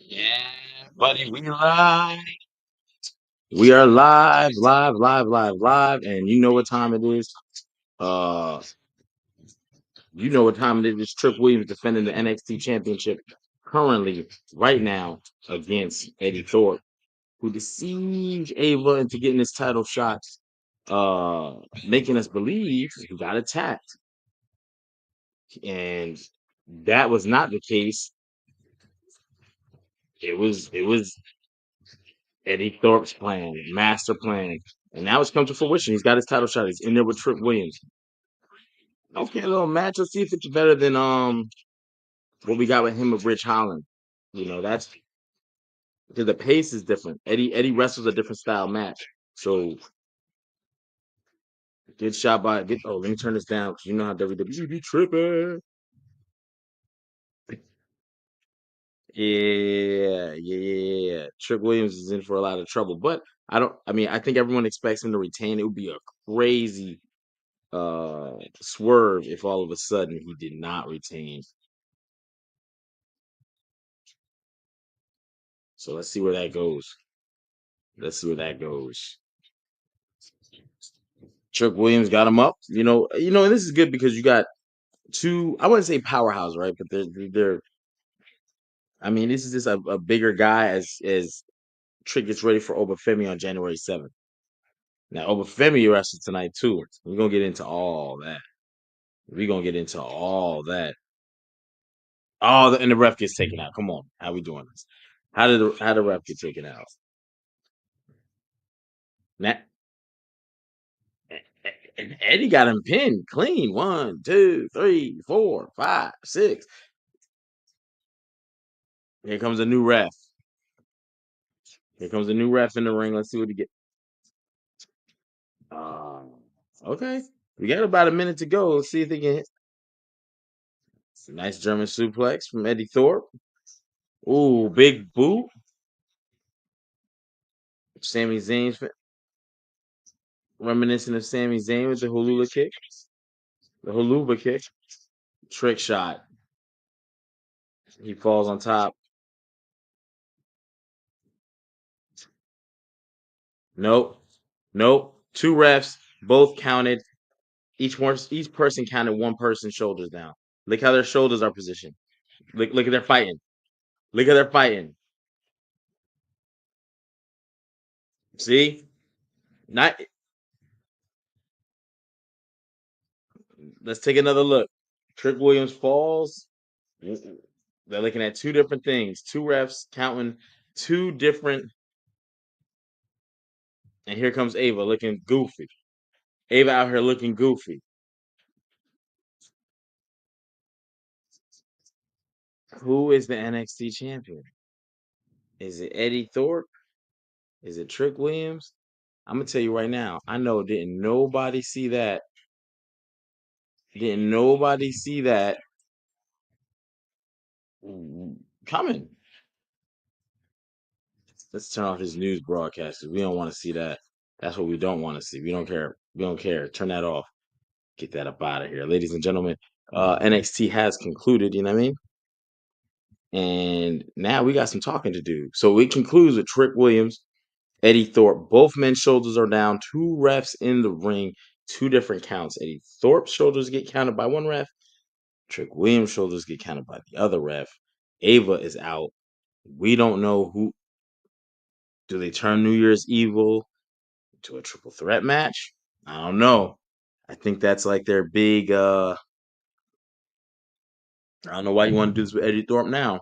Yeah, buddy, we live. We are live, live, live, live, live, and you know what time it is. Uh, you know what time it is. Trick Williams defending the NXT Championship currently, right now, against Eddie Thorpe, who deceived Ava into getting this title shot, making us believe he got attacked, and that was not the case. It was Eddie Thorpe's plan, master plan. And now it's come to fruition. He's got his title shot. He's in there with Trick Williams. Okay, little match. Let's see if it's better than what we got with him with Rich Holland. You know, that's because the pace is different. Eddie wrestles a different style match. So good shot by let me turn this down because you know how WWE be tripping. Yeah. Trick Williams is in for a lot of trouble. But I think everyone expects him to retain. It would be a crazy swerve if all of a sudden he did not retain. So let's see where that goes. Let's see where that goes. Trick Williams got him up. And this is good because you got two. I wouldn't say powerhouse, right? But they're. I mean, this is just a bigger guy as Trick gets ready for Obafemi on January 7th. Now Obafemi wrestles tonight too. We're gonna get into all that. We're gonna get into all that. And the ref gets taken out. Come on, how we doing this? How the ref get taken out? Now, and Eddie got him pinned clean. 1, 2, 3, 4, 5, 6. Here comes a new ref. Here comes a new ref in the ring. Let's see what he get. Okay. We got about a minute to go. Let's see if they can hit. Nice German suplex from Eddie Thorpe. Ooh, big boot. Sami Zayn's reminiscent of Sami Zayn with the hula kick. The huluba kick. Trick shot. He falls on top. Nope. Two refs, both counted. Each person counted one person's shoulders down. Look how their shoulders are positioned. Look at their fighting. Look at their fighting. See? Not Let's take another look. Trick Williams falls. They're looking at two different things. Two refs counting two different. And here comes Ava looking goofy. Ava out here looking goofy. Who is the NXT champion? Is it Eddie Thorpe? Is it Trick Williams? I'm gonna tell you right now. I know didn't nobody see that. Didn't nobody see that coming. Let's turn off his news broadcast because we don't want to see that. That's what we don't want to see. We don't care. We don't care. Turn that off. Get that up out of here. Ladies and gentlemen, NXT has concluded, you know what I mean? And now we got some talking to do. So it concludes with Trick Williams, Eddie Thorpe. Both men's shoulders are down. Two refs in the ring. Two different counts. Eddie Thorpe's shoulders get counted by one ref. Trick Williams' shoulders get counted by the other ref. Ava is out. We don't know who. Do they turn New Year's Evil to a triple threat match? I don't know. I think that's like their big I don't know why you want to do this with Eddie Thorpe now.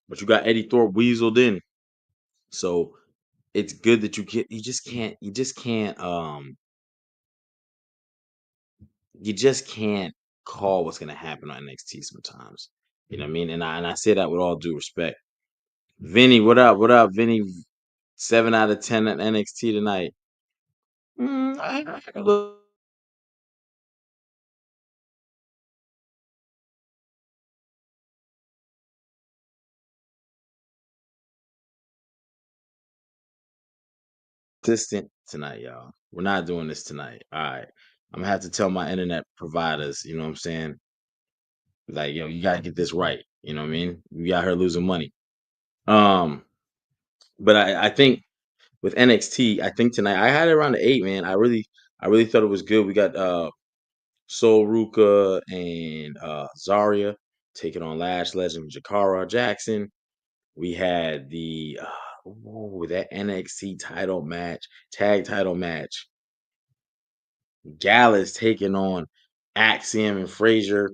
But you got Eddie Thorpe weaseled in. So it's good that you just can't call what's gonna happen on NXT sometimes. You know what I mean? And I say that with all due respect. Vinny, what up? What up, Vinny? 7 out of 10 at NXT tonight. I look consistent tonight, y'all. We're not doing this tonight. All right. I'm gonna have to tell my internet providers, you know what I'm saying? Like, yo, you gotta get this right. You know what I mean? We got her losing money. Um, but I think with NXT, I think tonight I had it around the 8, man. I really thought it was good. We got Sol Ruka and Zarya taking on Lash Legend Jakara Jackson. We had that NXT title match, tag title match. Gallus taking on Axiom and Frazier.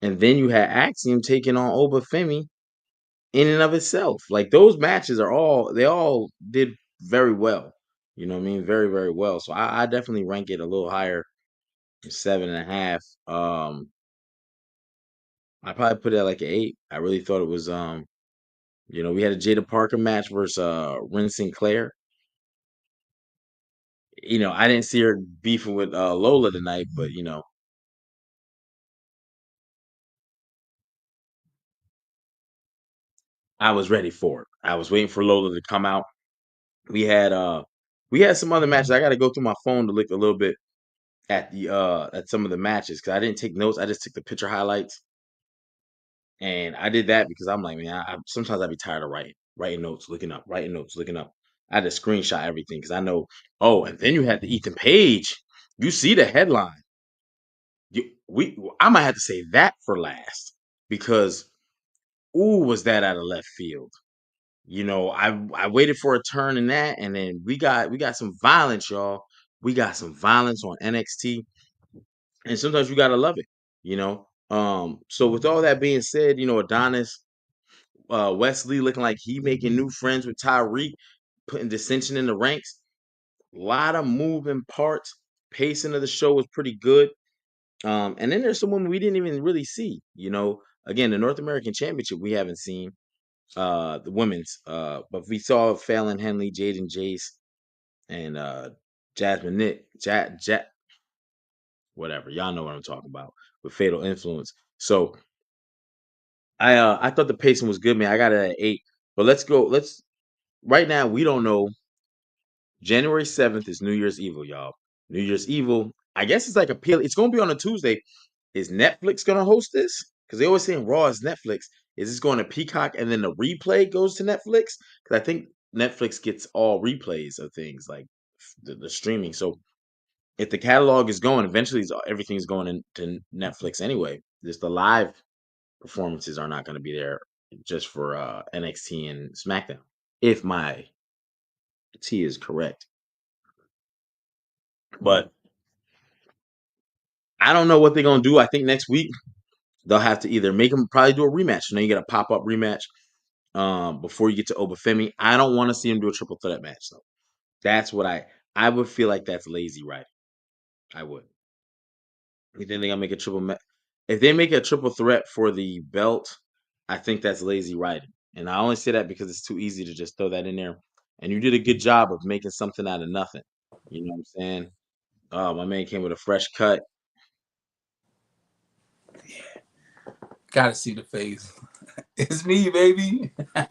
And then you had Axiom taking on Obafemi in and of itself. Like those matches they all did very well. You know what I mean? Very, very well. So I definitely rank it a little higher, 7.5. I probably put it at like an 8. I really thought it was we had a Jada Parker match versus Ren Sinclair. I didn't see her beefing with Lola tonight, but I was ready for it. I was waiting for Lola to come out. We had some other matches. I got to go through my phone to look a little bit at some of the matches because I didn't take notes. I just took the picture highlights, and I did that because I'm like, man, sometimes I'd be tired of writing notes, looking up, writing notes, looking up. I had to screenshot everything because I know. Oh, and then you had the Ethan Page. You see the headline. I might have to say that for last because ooh, was that out of left field? I waited for a turn in that, and then we got some violence, y'all. We got some violence on NXT, and sometimes you gotta love it. So with all that being said, Adonis, Wesley looking like he making new friends with Tyreek, putting dissension in the ranks. A lot of moving parts. Pacing of the show was pretty good. And then there's some women we didn't even really see. Again, the North American Championship we haven't seen. The women's. But we saw Fallon Henley, Jaden Jace, and Jasmine Nick, whatever. Y'all know what I'm talking about with Fatal Influence. So I thought the pacing was good, man. I got it at 8. But let's go. Let's right now we don't know. January 7th is New Year's Evil, y'all. New Year's Evil. I guess it's like a PLE. It's gonna be on a Tuesday. Is Netflix gonna host this? Because they always saying Raw is Netflix. Is this going to Peacock and then the replay goes to Netflix? Because I think Netflix gets all replays of things like the streaming. So if the catalog is going, eventually everything's going into Netflix anyway. Just the live performances are not going to be there just for NXT and SmackDown. If my T is correct, but I don't know what they're gonna do. I think next week they'll have to either make them probably do a rematch. You get a pop up rematch before you get to Obafemi. I don't want to see him do a triple threat match though. That's what I would feel like that's lazy writing. I would. You think they're gonna make a triple match? If they make a triple threat for the belt, I think that's lazy writing. And I only say that because it's too easy to just throw that in there. And you did a good job of making something out of nothing. You know what I'm saying? My man came with a fresh cut. Gotta see the face. It's me, baby. Came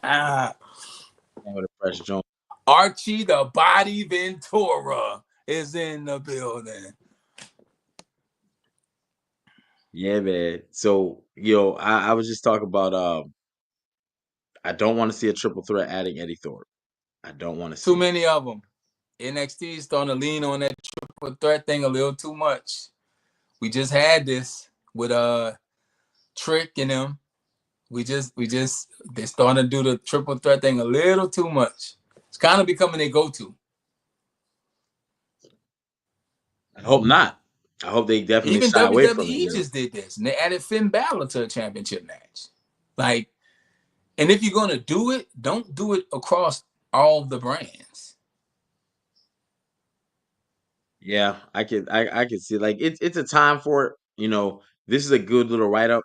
with a fresh joint. Archie the Body Ventura is in the building. Yeah, man. So, I was just talking about I don't want to see a triple threat adding Eddie Thorpe. I don't want to Too see it. many of them. NXT is starting to lean on that triple threat thing a little too much. We just had this with Trick and them. They're starting to do the triple threat thing a little too much. It's kind of becoming a go-to. I hope not. I hope they definitely Even shy away from it. WWE just did this, and they added Finn Balor to a championship match. Like, and if you're gonna do it, don't do it across all the brands. Yeah, I could see like it's a time for it. This is a good little write up,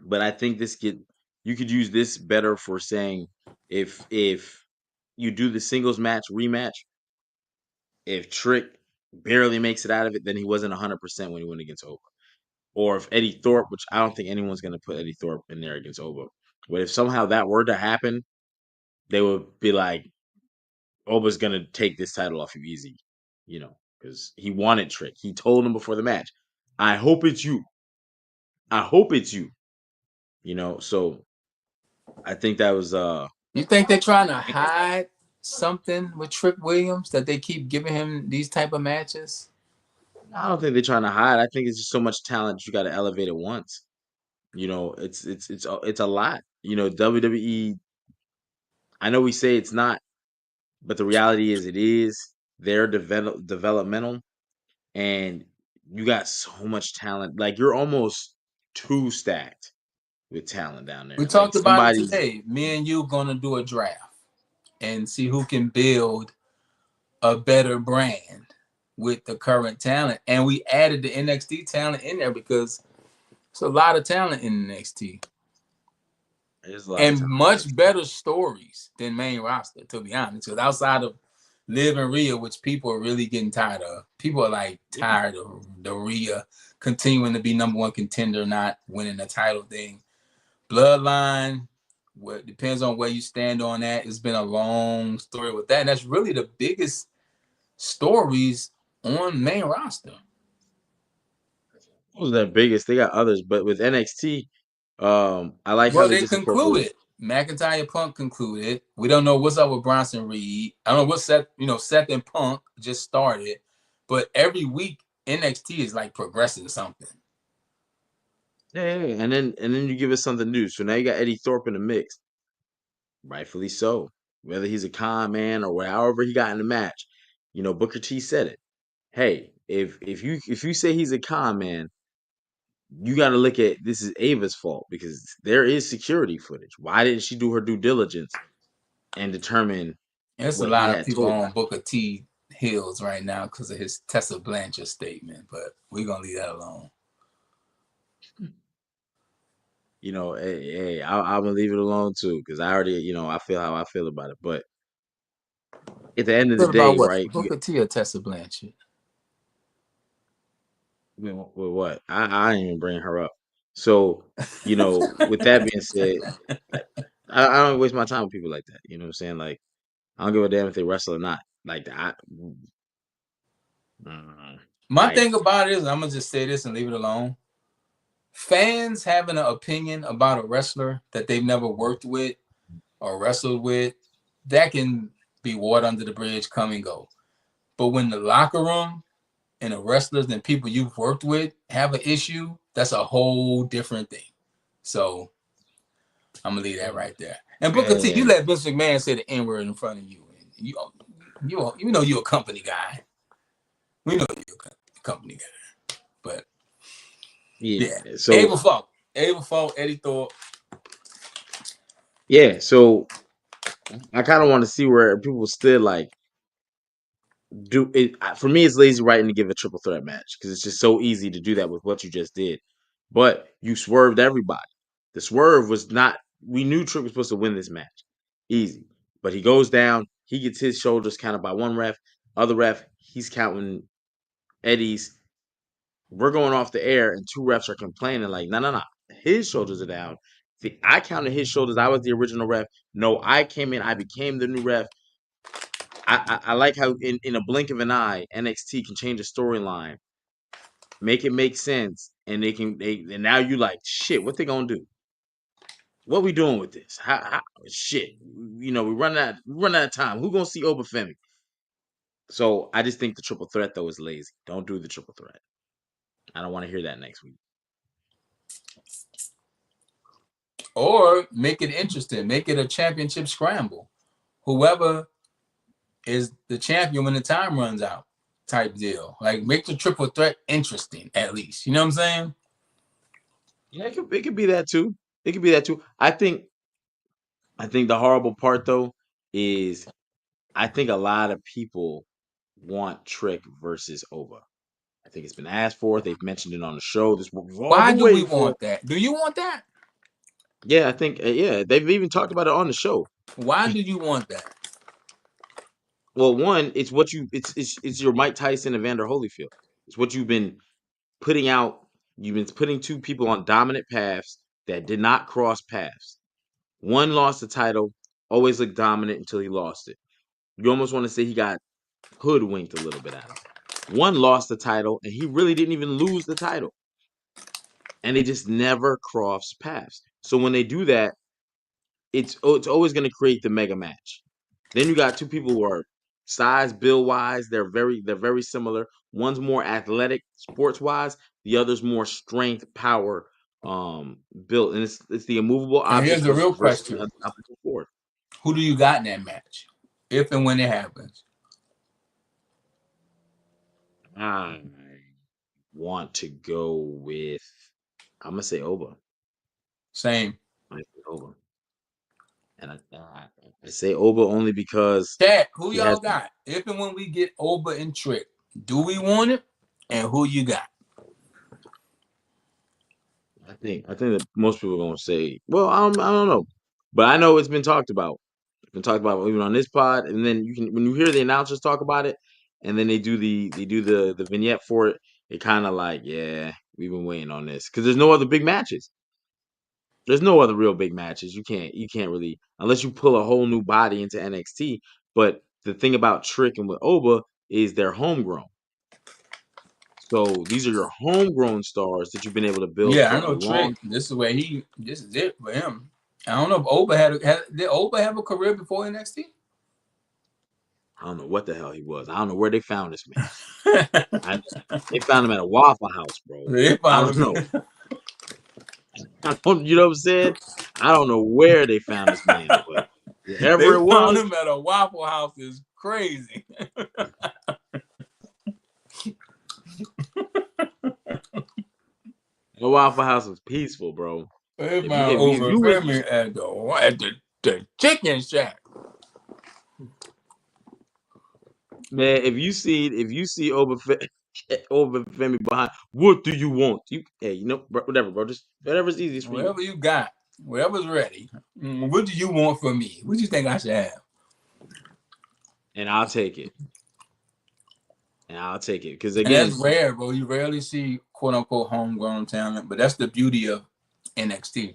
but I think you could use this better for saying if you do the singles match rematch, if Trick barely makes it out of it, then he wasn't 100% when he went against Oba. Or if Eddie Thorpe, which I don't think anyone's gonna put Eddie Thorpe in there against Oba, but if somehow that were to happen, they would be like, Oba's gonna take this title off of easy, because he wanted Trick. He told him before the match, I hope it's you. I hope it's you. So I think that was You think they're trying to hide something with Trick Williams that they keep giving him these type of matches? I don't think they're trying to hide. I think it's just so much talent you got to elevate it once. It's a lot. WWE. I know we say it's not, but the reality is it is. They're developmental, and you got so much talent. Like you're almost too stacked with talent down We there. Like talked about it somebody's. today. Me and you gonna do a draft and see who can build a better brand with the current talent. And we added the NXT talent in there because it's a lot of talent in NXT. There's a lot of And talent. much better stories than main roster, to be honest. Because outside of Liv and Rhea, which people are really getting tired of, people are like tired of the Rhea continuing to be number one contender, not winning the title thing. Bloodline, what depends on where you stand on that. It's been a long story with that, and that's really the biggest stories on main roster. What was their biggest? They got others, but with NXT, I like how Well, they they just incorporated. concluded. McIntyre Punk concluded. We don't know what's up with Bronson Reed. I don't know what Seth and Punk just started, but every week NXT is like progressing something. Yeah, and then you give us something new. So now you got Eddie Thorpe in the mix, rightfully so. Whether he's a con man or however he got in the match, Booker T said it. Hey, if you say he's a con man, you got to look at this is Ava's fault because there is security footage. Why didn't she do her due diligence and determine There's a what he lot of had people told on her? Booker T Hills right now because of his Tessa Blanchard statement, but we're gonna leave that alone. Hey, I'm gonna leave it alone too because I already, I feel how I feel about it. But at the end of the What about day, what? right? Booker T or Tessa Blanchard? With what? I didn't even bring her up. So, with that being said, I, I don't waste my time with people like that. You know what I'm saying? Like, I don't give a damn if they wrestle or not. Like, mm, My like, thing about it is, I'm gonna just say this and leave it alone. Fans having an opinion about a wrestler that they've never worked with or wrestled with, that can be water under the bridge, come and go. But when the locker room and the wrestlers and people you've worked with have an issue, that's a whole different thing. So I'm gonna leave that right there. And Booker T, you man, let Vince McMahon say the N word in front of you. You know you're a company guy. We know you're a company guy. But yeah. yeah, So, Abel Falk, Eddie Thorpe. yeah. So, I kind of want to see where people still like do it. For me, it's lazy writing to give a triple threat match because it's just so easy to do that with what you just did. But you swerved everybody. The swerve was not. We knew Trick was supposed to win this match, easy. But he goes down. He gets his shoulders counted by one ref. Other ref, he's counting Eddie's. We're going off the air, and two refs are complaining like, no, no, no. His shoulders are down. See, I counted his shoulders. I was the original ref. No, I came in. I became the new ref. I like how in a blink of an eye, NXT can change a storyline, make it make sense, and and now you like shit. What they gonna do? What we doing with this? How shit? We run out of time. Who gonna see Obafemi? So I just think the triple threat though is lazy. Don't do the triple threat. I don't want to hear that next week. Or make it interesting. Make it a championship scramble. Whoever is the champion when the time runs out, type deal. Like make the triple threat interesting, at least. You know what I'm saying? Yeah, it could be that too. It could be that too. I think the horrible part though is I think a lot of people want Trick versus Ova. I think it's been asked for. They've mentioned it on the show. This is what we've all Why been do we waiting for. want that? Do you want that? Yeah, I think yeah, they've even talked about it on the show. Why do you want that? Well, one, it's what you it's your Mike Tyson and Vander Holyfield. It's what you've been putting out. You've been putting two people on dominant paths that did not cross paths. One lost the title, always looked dominant until he lost it. You almost want to say he got hoodwinked a little bit out of it. One lost the title, and he really didn't even lose the title. And they just never crossed paths. So when they do that, it's always going to create the mega match. Then you got two people who are size, build wise, they're very similar. One's more athletic, sports wise. The other's more strength, power, built, and it's the immovable And object here's the real versus question: the optical force. who do you got in that match, if and when it happens? I want to go with. I'm gonna say Oba. Same. I say Oba, and I say Oba only because Chat, who he has. y'all got? If and when we get Oba and Trick, do we want it? And who you got? I think that most people are gonna say, well, I don't know, but I know it's been talked about. It's been talked about even on this pod, and then you can when you hear the announcers talk about it, and then they do the vignette for it. It kind of like, yeah, we've been waiting on this because there's no other big matches. There's no other real big matches. You can't really unless you pull a whole new body into NXT. But the thing about Trick and with Oba is they're homegrown. So these are your homegrown stars that you've been able to build Yeah, for I a know Trick. long. This is it for him. I don't know if Oba did Oba have a career before NXT? I don't know what the hell he was. I don't know where they found this man. I They found him at a Waffle House, bro. They I found don't know. him. You know what I'm saying? I don't know where they found this man, but wherever They it found was, him at a Waffle House is crazy. the Waffle House was peaceful, bro. They If you found if you if Oba you was Femi at the chicken shack. man, if you see Oba Femi behind, what do you want? Hey, bro, whatever, bro. Just whatever's easiest for you, Whatever you got, whatever's ready. What do you want from me? What do you think I should have? and I'll take it. And I'll take it because And that's again, rare, bro. You rarely see quote unquote homegrown talent, but that's the beauty of NXT.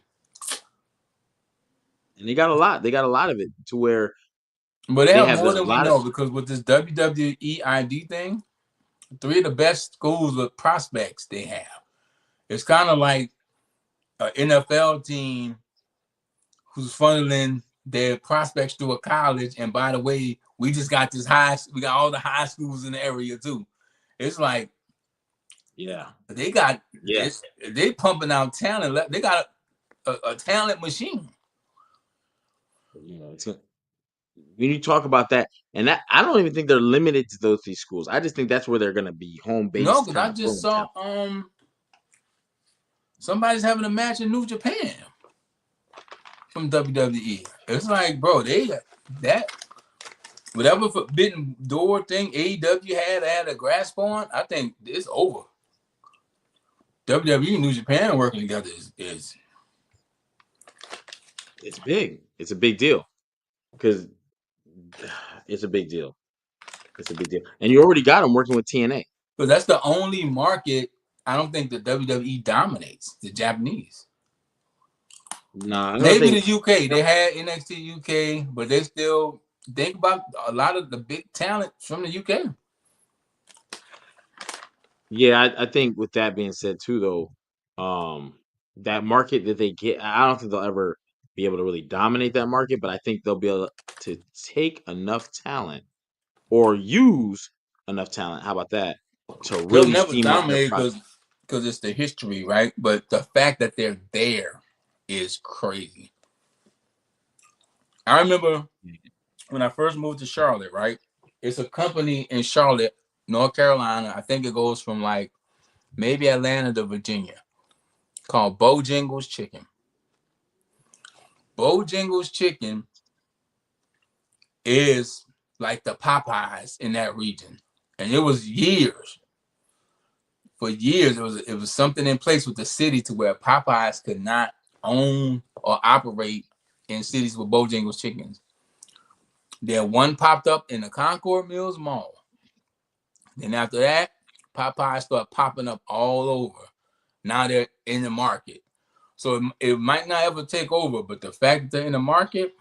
and they got a lot. They got a lot of it to where But they they have have more a than we lot of. know because with this WWE ID thing, three of the best schools of prospects they have. It's kind of like an NFL team who's funneling their prospects through a college. And by the way, we just got we got all the high schools in the area too. It's like Yeah. they got Yes. they pumping out talent. They got a talent machine. It's when you talk about that, and that I don't even think they're limited to those three schools. I just think that's where they're gonna be home No, base because kind I of just throwing saw talent. somebody's having a match in New Japan from WWE. It's like, bro, that whatever forbidden door thing AEW had a grasp on, I think it's over. WWE and New Japan working together is It's big. It's a big deal because it's a big deal. It's a big deal, and you already got them working with TNA. because that's the only market I don't think the WWE dominates, the Japanese. Nah, I don't Maybe think. the UK, they had NXT UK, but they still think about a lot of the big talent from the UK. Yeah, I think with that being said too, though, that market that they get, I don't think they'll ever be able to really dominate that market, but I think they'll be able to take enough talent or use enough talent. How about that to They'll really never steam up their dominate product? because it's the history, right? But the fact that they're there is crazy. I remember when I first moved to Charlotte, right? It's a company in Charlotte, North Carolina. I think it goes from like maybe Atlanta to Virginia called Bojangles Chicken. Bojangles Chicken is like the Popeyes in that region. And it was years. For years, it was something in place with the city to where Popeyes could not own or operate in cities with Bojangles chickens. Then one popped up in the Concord Mills Mall. Then after that, Popeyes started popping up all over. Now they're in the market. So it might not ever take over, but the fact that they're in the market,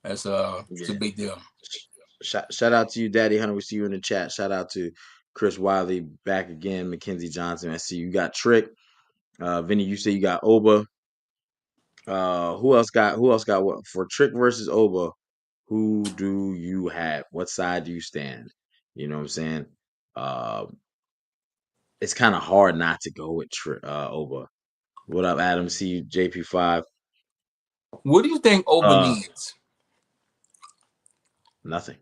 it's a Yeah. big deal. Shout out to you, Daddy Hunter. We see you in the chat. Shout out to Chris Wiley back again, Mackenzie Johnson. I see you got Trick. Vinny, you say you got Oba. Who else got what for Trick versus Oba? Who do you have? What side do you stand? You know what I'm saying? Uh, it's kind of hard not to go with Oba. What up, Adam? See you, JP5. What do you think Oba Uh, needs? nothing,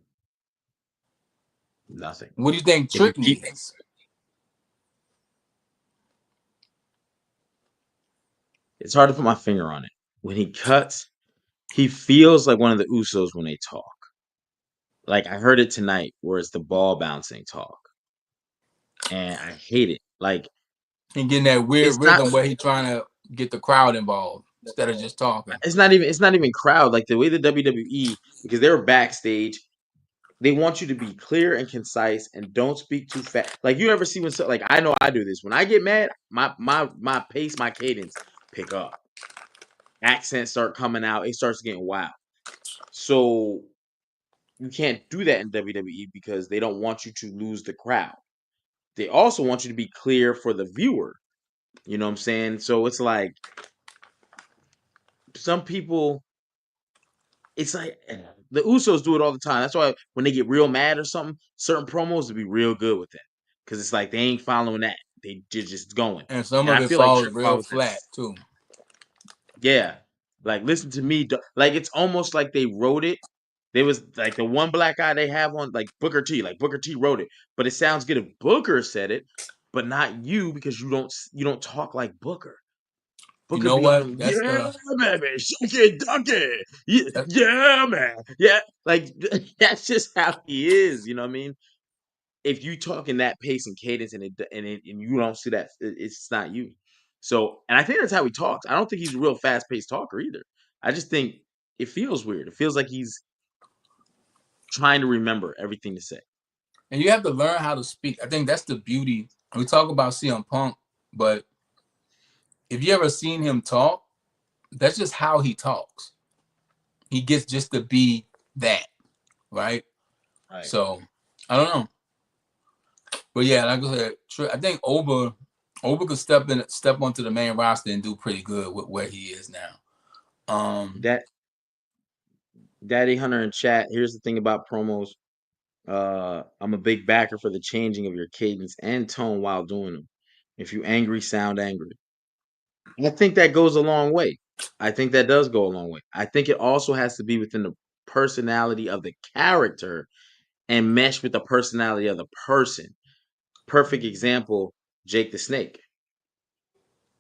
nothing. What do you think If you Trick keep, needs? it's hard to put my finger on it. When he cuts, he feels like one of the Usos when they talk. Like I heard it tonight, where it's the ball bouncing talk, and I hate it. Like And getting that weird it's not. rhythm where he trying to get the crowd involved instead of just talking. It's not even crowd like the way the WWE, because they were backstage. They want you to be clear and concise and don't speak too fast. Like you ever see when like I know I do this. When I get mad, my pace, my cadence pick up. Accents start coming out. It starts getting wild. So you can't do that in WWE because they don't want you to lose the crowd. They also want you to be clear for the viewer. You know what I'm saying? So it's like some people, it's like the Usos do it all the time. That's why when they get real mad or something, certain promos will be real good with that because it's like they ain't following that. They're just going. And some And of I it feel like falls Trick real follows that. flat too. Yeah, like listen to me. Like it's almost like they wrote it. There was like the one black guy they have on like Booker T. Like Booker T wrote it, but it sounds good if Booker said it, but not you because you don't talk like Booker. You Booker know be on what? them, That's yeah, the baby, shake it, dunk it, yeah, that, yeah, man, yeah. Like that's just how he is. You know what I mean? If you talk in that pace and cadence, and you don't see that, it's not you. So, and I think that's how he talks. I don't think he's a real fast paced talker either. I just think it feels weird. It feels like he's trying to remember everything to say. and you have to learn how to speak. I think that's the beauty. We talk about CM Punk, but if you ever seen him talk, that's just how he talks. He gets just to be that, right? Right. So I don't know. But yeah, like I said, I think Oba could step onto the main roster and do pretty good with where he is now. That Daddy Hunter in chat. Here's the thing about promos. I'm a big backer for the changing of your cadence and tone while doing them. If you angry, sound angry. I think that goes a long way. I think that does go a long way. I think it also has to be within the personality of the character and mesh with the personality of the person. Perfect example, Jake the Snake.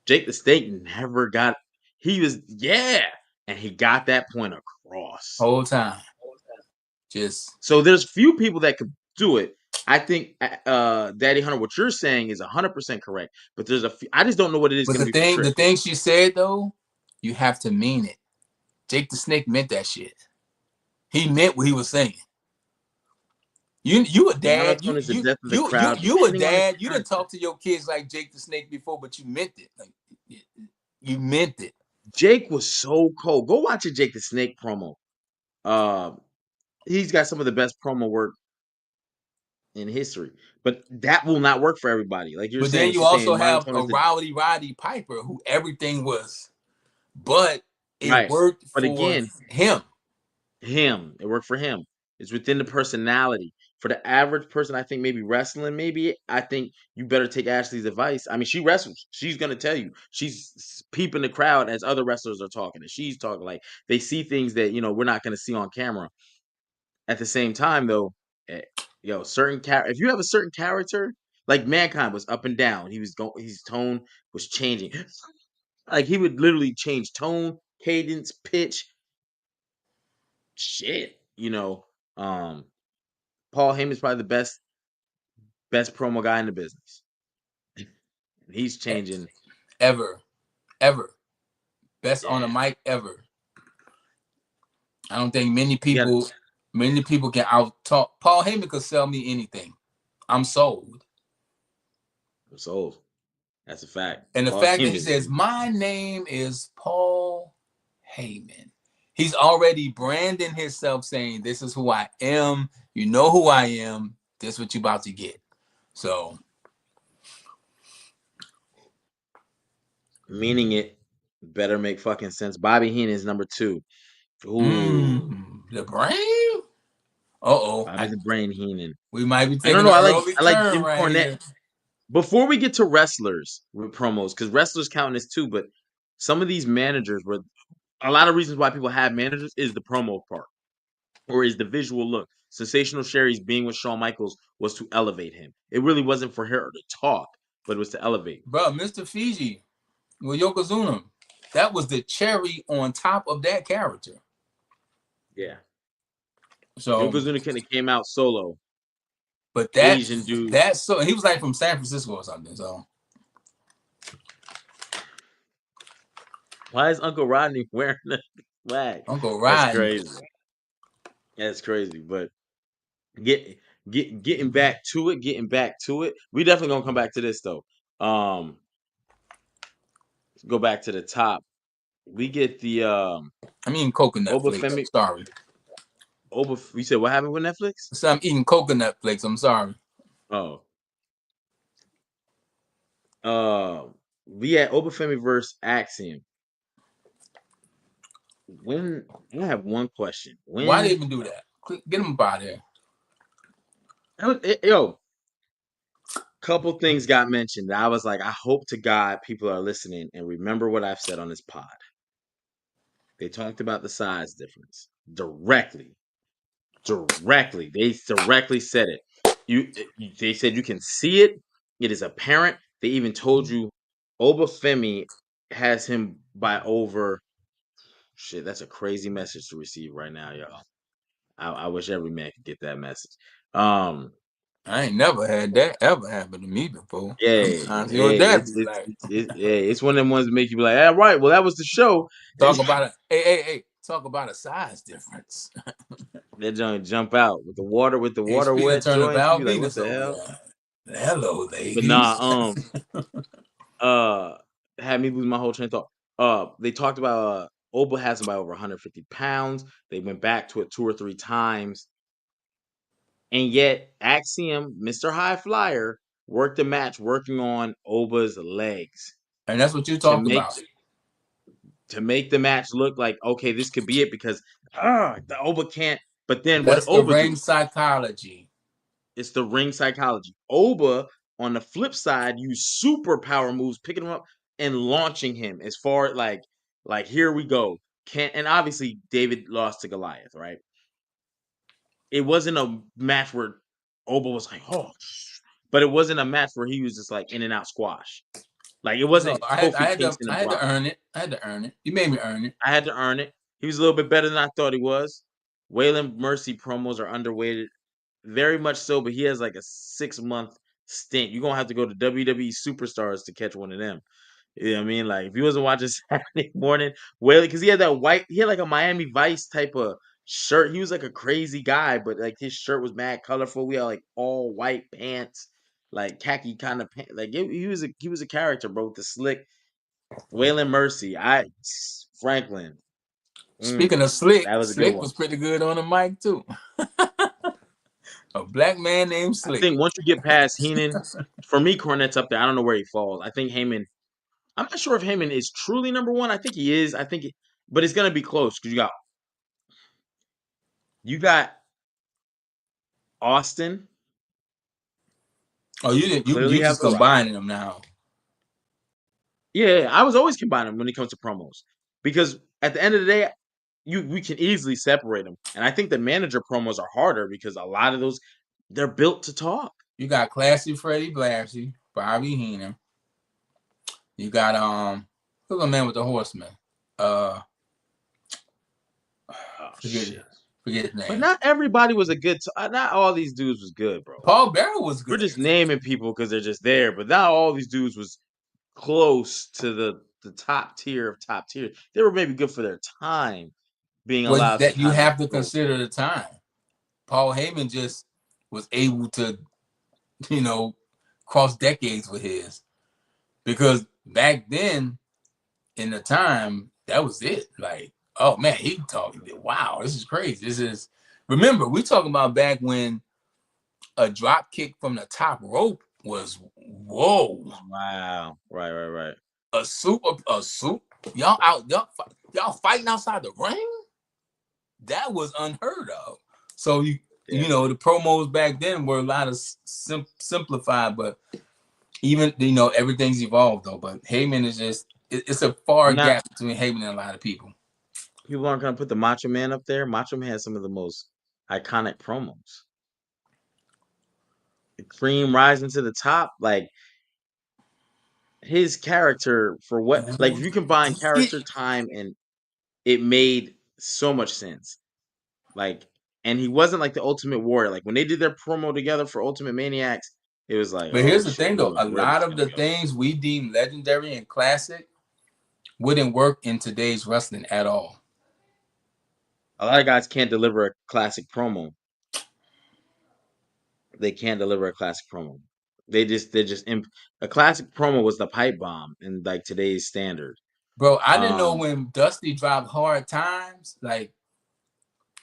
Jake the Snake never got, he was, yeah, and he got that point across. Whole time, just. So there's few people that could do it. I think Daddy Hunter, what you're saying is 100% correct, but there's a few, I just don't know what it is But going to be for the Trick. thing she said though, you have to mean it. Jake the Snake meant that shit. He meant what he was saying. You a dad. Monotone is the death of the crowd, You a depending on the dad. You didn't character. talk to your kids like Jake the Snake before, but you meant it. Like you meant it. Jake was so cold. Go watch a Jake the Snake promo. Uh, he's got some of the best promo work in history, but that will not work for everybody. Like you're But then saying, you she's also saying have monotone a is the Roddy Piper who everything was, but it right. worked But for again, him. him, it worked for him. It's within the personality. For the average person, I think maybe wrestling, maybe I think you better take Ashley's advice. I mean, she wrestles. She's gonna tell you. She's peeping the crowd as other wrestlers are talking, and she's talking like they see things that we're not gonna see on camera. At the same time, though, eh, certain if you have a certain character, like Mankind was up and down. He was going. His tone was changing. Like he would literally change tone, cadence, pitch, shit. Um, Paul Heyman's probably the best promo guy in the business. He's changing. Ever, ever. Best on the Yeah, mic ever. I don't think many you got people can out talk. Paul Heyman could sell me anything. I'm sold. sold. That's a fact. And the Paul fact that he Heyman. says, my name is Paul Heyman. He's already branding himself saying, this is who I am. You know who I am. This is what you're about to get. So meaning it better make fucking sense. Bobby Heenan is number 2. Ooh, The brain. Uh-oh. Bobby the Brain Heenan. We might be I don't taking know. an I like early I like turn Jim right Cornette. here. Before we get to wrestlers with promos, because wrestlers count as 2, but some of these managers were a lot of reasons why people have managers is the promo part or is the visual look. Sensational Sherry's being with Shawn Michaels was to elevate him. It really wasn't for her to talk, but it was to elevate. Bro, Mr. Fiji with Yokozuna. That was the cherry on top of that character. Yeah. So, Yokozuna kind of came out solo. but Asian dude. so he was like from San Francisco or something. So Why is Uncle Rodney wearing the flag? Uncle That's Rodney. crazy. That's crazy. But get getting back to it, getting back to it. We definitely gonna come back to this though. Um go back to the top. We get the I'm eating coconut Oba flakes. I'm Femi sorry. Oba. You said what happened with Netflix? So I'm eating coconut flakes. I'm sorry. Oh, uh, we had Oba Femi versus Axiom. When I have one question, Why they when even do that? Get them out of here. yo, couple things got mentioned. I was like, I hope to God people are listening and remember what I've said on this pod. They talked about the size difference directly. Directly. They directly said it. They said you can see it. It is apparent. They even told you Obafemi has him by over shit. That's a crazy message to receive right now, y'all. I wish every man could get that message. Um, I ain't never had that ever happen to me before. yeah, I'm trying to see what hey, that be like. yeah, it's one of them ones that make you be like, all right, well, that was the show. Talk about it. Hey. Talk about a size difference. That joint jump out with the Hey, water speaking of wet turning joints. You be like, what Venus the over hell? there. Hello, But ladies. nah, uh had me lose my whole train of thought. They talked about Oba has him by over 150 pounds. They went back to it 2 or 3 times, and yet Axiom, Mr. High Flyer, worked the match working on Oba's legs And that's what you to talked make about. the match look like okay, this could be it because the Oba can't. But then what did That's the Oba do? ring psychology. It's the ring psychology. Oba, on the flip side, used super power moves, picking him up and launching him as far like here we go. Can't and obviously David lost to Goliath, right? It wasn't a match where Oba was like, oh, but it wasn't a match where he was just like in and out squash. Like it So wasn't Kofi Kingston I and had to Brock. earn it. I had to earn it. You made me earn it. I had to earn it. He was a little bit better than I thought he was. Waylon Mercy promos are underweighted, very much so, but he has like a 6 month stint. You're gonna have to go to WWE Superstars to catch one of them. You know what I mean? Like if you wasn't watching Saturday morning, Waylon, because he had that he had like a Miami Vice type of shirt. He was like a crazy guy, but like his shirt was mad colorful. We had like all white pants, like khaki kind of pants. Like he was a character, bro, with the slick Waylon Mercy. Franklin. Speaking of Slick, That was a good Slick one. was pretty good on the mic too. A black man named I Slick. think once you get past Heenan, for me, Cornette's up there. I don't know where he falls. I think Heyman. I'm not sure if Heyman is truly number one. I think he is. But it's gonna be close because you got Austin. Oh, you didn't. You Clearly has just the Rock. combining them now. Yeah, I was always combining when it comes to promos because at the end of the day, we can easily separate them. And I think the manager promos are harder because a lot of those they're built to talk. You got Classy Freddie Blassie, Bobby Heenan. You got who's the man with the horseman? Uh, Oh forget shit! his But name. not everybody was a good. Not all these dudes was good, bro. Paul Bearer was We're good. just naming people because they're just there, but not all these dudes was close to the top tier of top tier. They were maybe good for their time, being Was allowed some that you time to have to grow. consider the time? Paul Heyman just was able to, cross decades with his because back then in the time that was it. Like, oh man, he talking. Wow, this is crazy. This is remember we talking about back when a drop kick from the top rope was whoa. Wow, right. A soup, y'all y'all fighting outside the ring. That was unheard of. So you Yeah. know the promos back then were a lot of simplified, but even everything's evolved though. But Heyman is just it's a far I'm not. gap between Heyman and a lot of people. People aren't gonna put the Macho Man up there. Macho Man has some of the most iconic promos. The cream rising to the top, like his character for what, like if you combine character, time, and it made so much sense. Like, and he wasn't like the Ultimate Warrior. Like when they did their promo together for Ultimate Maniacs, it was like, But oh here's the shit, thing we though, don't a know where lot this is of gonna the go. things we deem legendary and classic wouldn't work in today's wrestling at all. A lot of guys can't deliver a classic promo. They can't deliver a classic promo. A classic promo was the pipe bomb in like today's standard. Bro, I didn't know Um, when Dusty dropped Hard Times, like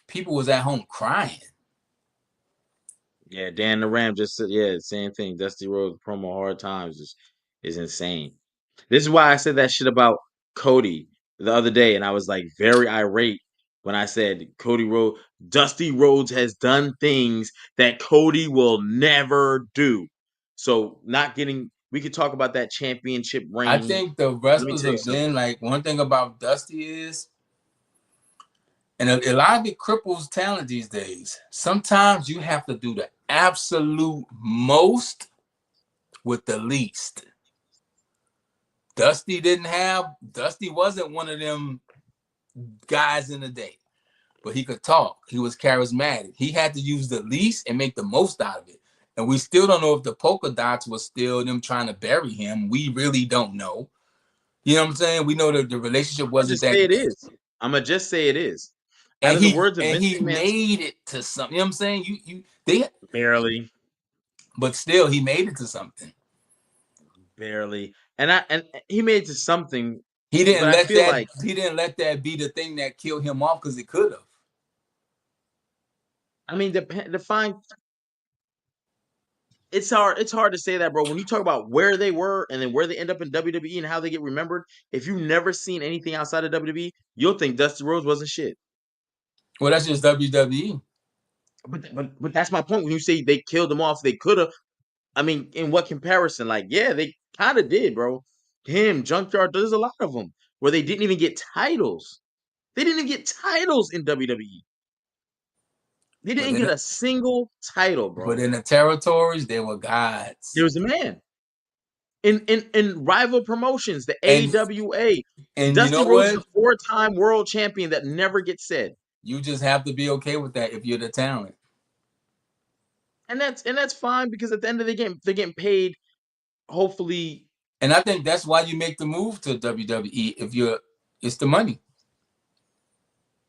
people was at home crying. yeah, Dan the Ram just said, yeah, same thing. Dusty Rhodes promo Hard Times is insane. This is why I said that shit about Cody the other day, and I was like very irate when I said Dusty Rhodes has done things that Cody will never do. So not getting, we could talk about that championship I reign. think the Let me wrestlers tell you have something. been like one thing about Dusty is, and a lot of it cripples talent these days. Sometimes you have to do the absolute most with the least. Dusty wasn't one of them guys in the day, but he could talk. He was charismatic. He had to use the least and make the most out of it. And we still don't know if the polka dots was still them trying to bury him. We really don't know. You know what I'm saying? We know that the relationship I'm gonna wasn't just that say it good. is. I'm gonna just say it is. Out And of the he words of and Vince he McMahon's made it to something. You know what I'm saying? They barely, but still he made it to something. barely, and he made it to something, He but didn't I let feel that like he didn't let that be the thing that killed him off because it could have. I mean, define. It's hard to say that, bro. When you talk about where they were and then where they end up in WWE and how they get remembered, if you've never seen anything outside of WWE, you'll think Dusty Rhodes wasn't shit. Well, that's just WWE. But that's my point. When you say they killed him off, they could have. I mean, in what comparison? Like, yeah, they kind of did, bro. Him, Junkyard, there's a lot of them where they didn't even get titles. They didn't even get titles in WWE. They But didn't in get a single title, but bro. in the territories, they were There gods. was a man in rival promotions, the And AWA. and you Dusty know Rhodes is what? a four-time world champion that never gets said, You just have to be okay with that if you're the talent. and that's fine because at the end of the game, they're getting paid. Hopefully, And I think that's why you make the move to WWE if you're it's the money.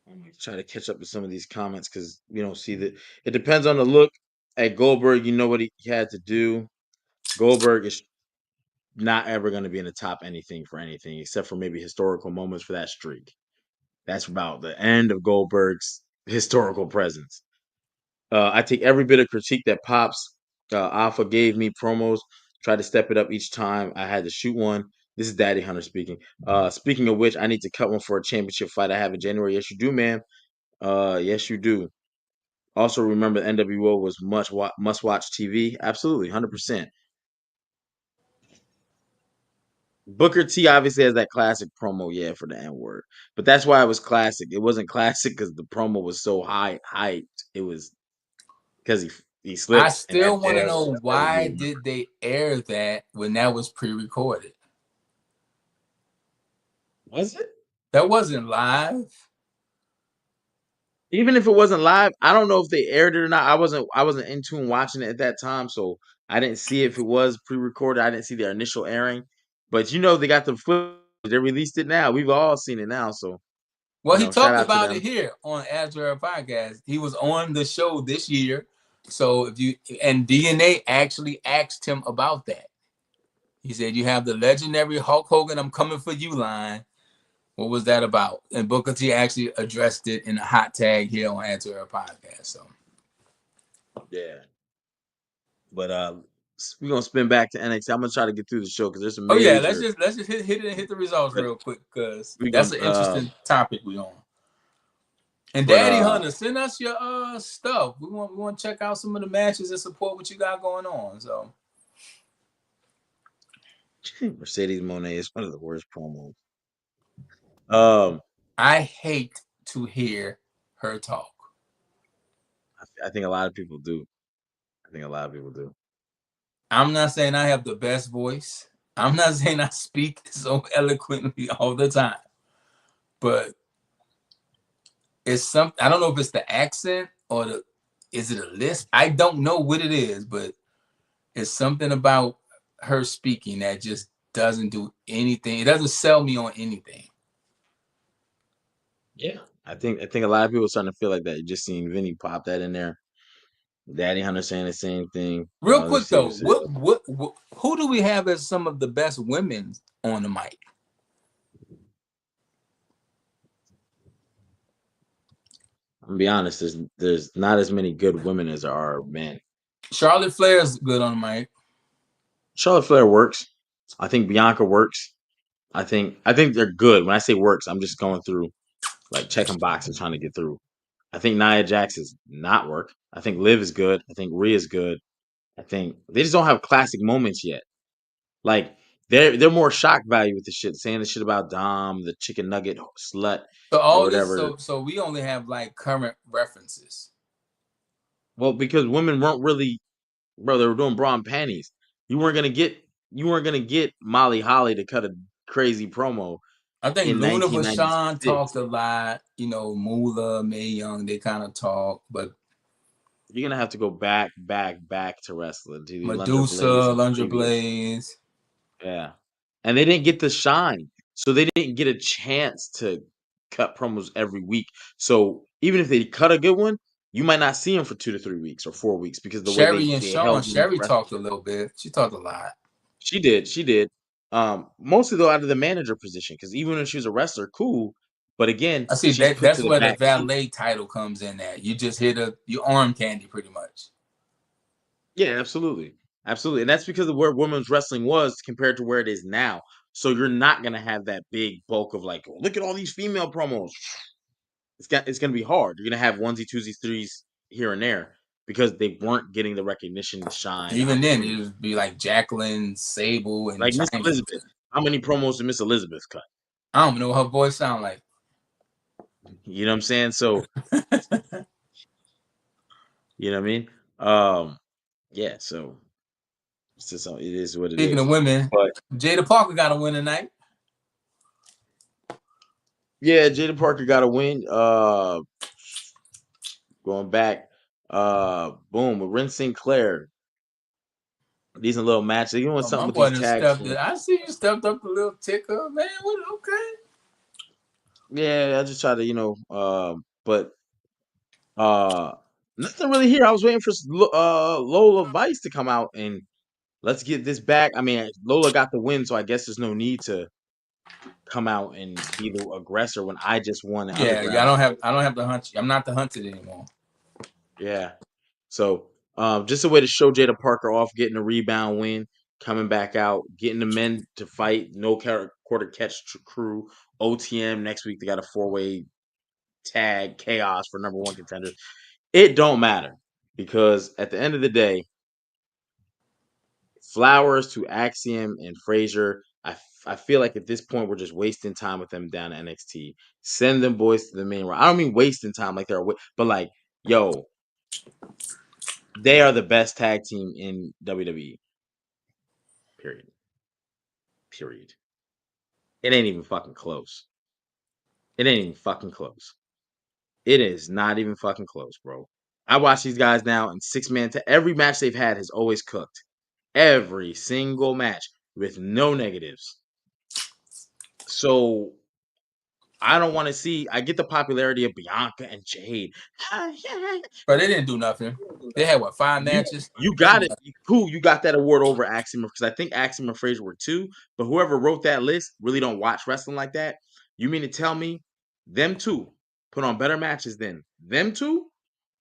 I'm gonna try to catch up to some of these comments because we don't see that. It depends on the look at Goldberg. You know what he had to do. Goldberg is not ever going to be in the top anything for anything except for maybe historical moments for that streak. That's about the end of Goldberg's historical presence. I take every bit of critique that pops. Alpha gave me promos. Tried to step it up each time. I had to shoot one. This is Daddy Hunter speaking. Speaking of which, I need to cut one for a championship fight I have in January. Yes, you do, man. Yes, you do. Also, remember the NWO was must watch TV. Absolutely, 100%. Booker T obviously has that classic promo, yeah, for the N word, but that's why it was classic. It wasn't classic because the promo was so hyped. It was because he I slipped and still that want to there know that would be why remembered. did they air that when that was pre-recorded? Was it? That wasn't live. Even if it wasn't live, I don't know if they aired it or not. I wasn't in tune watching it at that time, so I didn't see if it was pre-recorded. I didn't see their initial airing, but they got the footage. They released it now. We've all seen it now, so Well, he shout talked out to about it them. here on Azra Podcast. He was on the show this year. So if you and DNA actually asked him about that. He said, "You have the legendary Hulk Hogan, I'm coming for you line. What was that about?" And Booker T actually addressed it in a hot tag here on Azra Podcast. So Yeah, but we're gonna spin back to NXT. I'm gonna try to get through the show because there's some Oh yeah, let's major. just hit the results But real quick because we that's gonna an interesting topic we on. And but Daddy Hunter, send us your stuff. We want to check out some of the matches and support what you got going on. So Mercedes Monet is one of the worst promos. Um, I hate to hear her talk. I think a lot of people do. I think a lot of people do. I'm not saying I have the best voice. I'm not saying I speak so eloquently all the time, but it's some. I don't know if it's the accent or is it a list? I don't know what it is, but it's something about her speaking that just doesn't do anything. It doesn't sell me on anything. Yeah, I think a lot of people are starting to feel like that. You just seen Vinny pop that in there. Daddy Hunter saying the same thing. Real Let's quick see though, what's it. what who do we have as some of the best women on the mic? I'm gonna be honest. There's not as many good women as there are men. Charlotte Flair's good on the mic. Charlotte Flair works. I think Bianca works. I think they're good. When I say works, I'm just going through like checking boxes, trying to get through. I think Nia Jax is not work. I think Liv is good. I think Rhea is good. I think they just don't have classic moments yet. Like they're more shock value with the shit, saying the shit about Dom, the chicken nugget slut, So or all this, whatever. so we only have like current references. Well, because women weren't really, bro. They were doing bra and panties. You weren't gonna get Molly Holly to cut a crazy promo I think in Luna Vachon 1996. talked a lot. You know, Moolah, Mae Young, they kind of talk, but You're gonna have to go back to wrestling to the Alundra Blaze Medusa, and Lundra previous. Blaze, Yeah, and they didn't get the shine, so they didn't get a chance to cut promos every week. So even if they cut a good one, you might not see them for 2 to 3 weeks or 4 weeks because the way Sherry and they Sean. held them in Sherry talked a wrestling. little bit. She talked a lot. She did. Mostly though out of the manager position because even when she was a wrestler, cool. But again, I see she's that. put to That's the where the back seat. valet title comes in. At you just hit your arm candy pretty much. Yeah, absolutely. Absolutely. And that's because of where women's wrestling was compared to where it is now. So you're not gonna have that big bulk of like, "Oh, look at all these female promos." It's gonna be hard. You're gonna have onesie, twosies, threes here and there because they weren't getting the recognition, the shine, the Even then, it opportunity. would be like Jacqueline, Sable, and Like Miss China. Elizabeth. How many promos did Miss Elizabeth cut? I don't know what her voice sound like. You know what I'm saying? So, you know what I mean? Yeah, so it's just it is what it Speaking of is. women, But Jada Parker got a win tonight. yeah, Jada Parker got a win. Going back, boom, with Ren Sinclair. Decent little match. They doing Oh, something my with boy these done tags. stepped it. I see you stepped up a little ticker, man. What? Okay. Yeah, I just try to, but uh nothing really here. I was waiting for Lola Vice to come out and let's get this back. I mean, Lola got the win, so I guess there's no need to come out and be the aggressor when I just won the Yeah, yeah. underground. I don't have to hunt you. I'm not the hunted anymore. Yeah. So, just a way to show Jada Parker off, getting a rebound win, coming back out, getting the men to fight, no quarter catch crew, OTM. Next week, they got a 4-way tag chaos for number one contenders. It don't matter because at the end of the day, Flowers to Axiom and Frazier, I feel like at this point, we're just wasting time with them down at NXT. Send them boys to the main roster. I don't mean wasting time like they're, but like, yo, they are the best tag team in WWE. Period. Period. It ain't even fucking close. It ain't even fucking close. It is not even fucking close, bro. I watch these guys now in 6-man. Every match they've had has always cooked. Every single match with no negatives. So I don't want to see. I get the popularity of Bianca and Jade. But they didn't do nothing. They had what, 5 matches? You They didn't got do it. nothing. Cool. You got that award over Axiom because I think Axiom and Frazier were two. But whoever wrote that list really don't watch wrestling like that. You mean to tell me them two put on better matches than them two?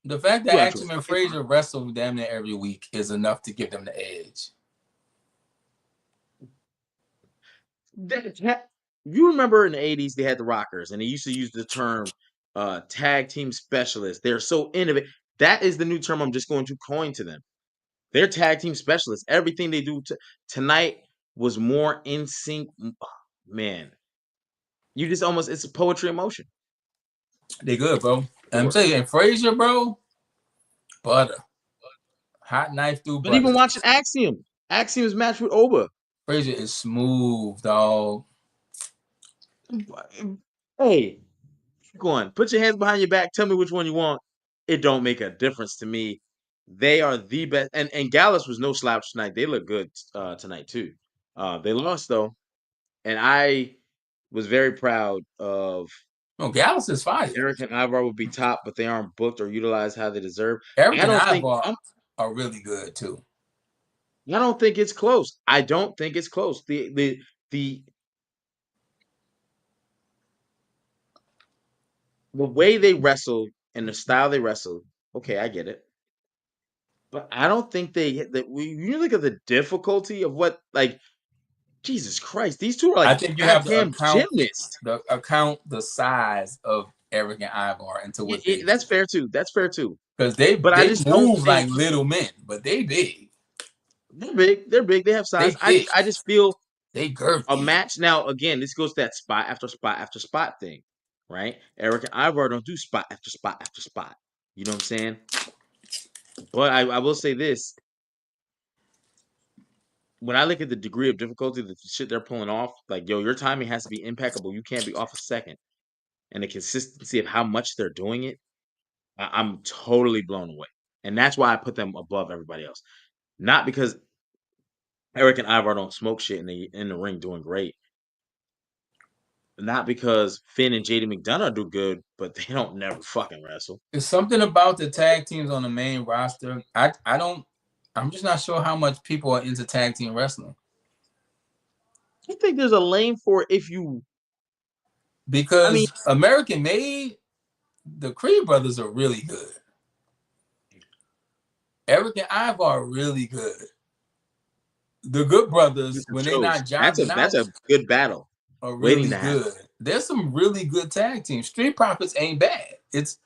The fact that You got to Axiom and fucking Frazier wrestle damn near every week is enough to give them the edge. you remember in the 80s they had the Rockers and they used to use the term tag team specialists. They're so innovative. That is the new term I'm just going to coin to them. They're tag team specialists. Everything they do tonight was more in sync. Man, you just almost it's poetry in motion. They good, bro. And I'm Sure. saying, and Frazier, bro, butter. Hot knife through But even butter. watching Axiom's match with Oba. Frazier is smooth, dog. Hey, go on. Put your hands behind your back. Tell me which one you want. It don't make a difference to me. They are the best. And Gallus was no slouch tonight. They look good tonight too. They lost though, and I was very proud of No, Gallus is fire. Eric and Ivar would be top, but they aren't booked or utilized how they deserve. Eric I and don't think Ivar are really good too. I don't think it's close. I don't think it's close. The way they wrestle and the style they wrestle, okay, I get it. But I don't think that we you look at the difficulty of what like Jesus Christ, these two are I like think you have to goddamn gymnasts. account the size of Eric and Ivar into what they That's do. fair too. That's fair too. Because they But I they just don't move think like little men, but they big. they're big. They're big. They have They size. thick. I just feel They a girthy. match now. Again, this goes to that spot after spot after spot thing, right? Eric and Ivar don't do spot after spot after spot. You know what I'm saying? But I will say this: when I look at the degree of difficulty, the shit they're pulling off, like yo, your timing has to be impeccable. You can't be off a second, and the consistency of how much they're doing it, I'm totally blown away. And that's why I put them above everybody else. Not because Eric and Ivar don't smoke shit in the ring doing great. Not because Finn and JD McDonough do good, but they don't never fucking wrestle. There's something about the tag teams on the main roster. I'm just not sure how much people are into tag team wrestling. I think there's a lane for it if you I mean Because American Made, the Creed brothers are really good. Eric and Ivar are really good. The Good Brothers, when they shows. not jobbing That's out, a good battle are waiting really to happen. good. There's some really good tag teams. Street Profits ain't bad. It's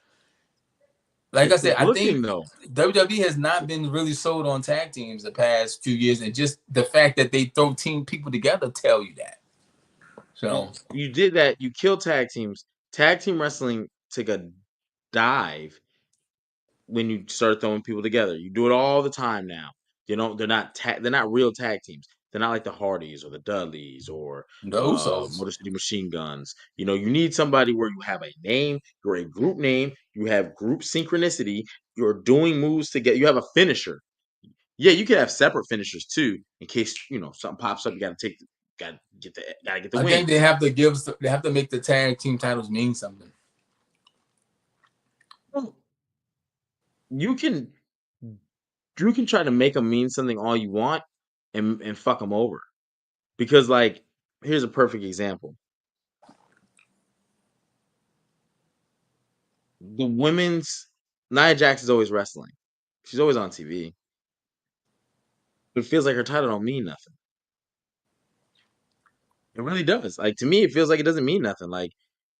like I It's the said, I think booking though. WWE has not been really sold on tag teams the past few years, and just the fact that they throw team people together tell you that. So You did that. You kill tag teams. Tag team wrestling took a dive when you start throwing people together. You do it all the time now. You know, they're not real tag teams. They're not like the Hardys or the Dudleys or the Usos. Motor City Machine Guns. You know, you need somebody where you have a name, you're a group name, you have group synchronicity, you're doing moves together, you have a finisher. Yeah, you can have separate finishers too, in case you know something pops up. You gotta get the I think win. they have to make the tag team titles mean something. You can you can try to make them mean something all you want and fuck them over. Because like here's a perfect example. The women's Nia Jax is always wrestling. She's always on TV. But it feels like her title don't mean nothing. It really does. Like to me, it feels like it doesn't mean nothing. Like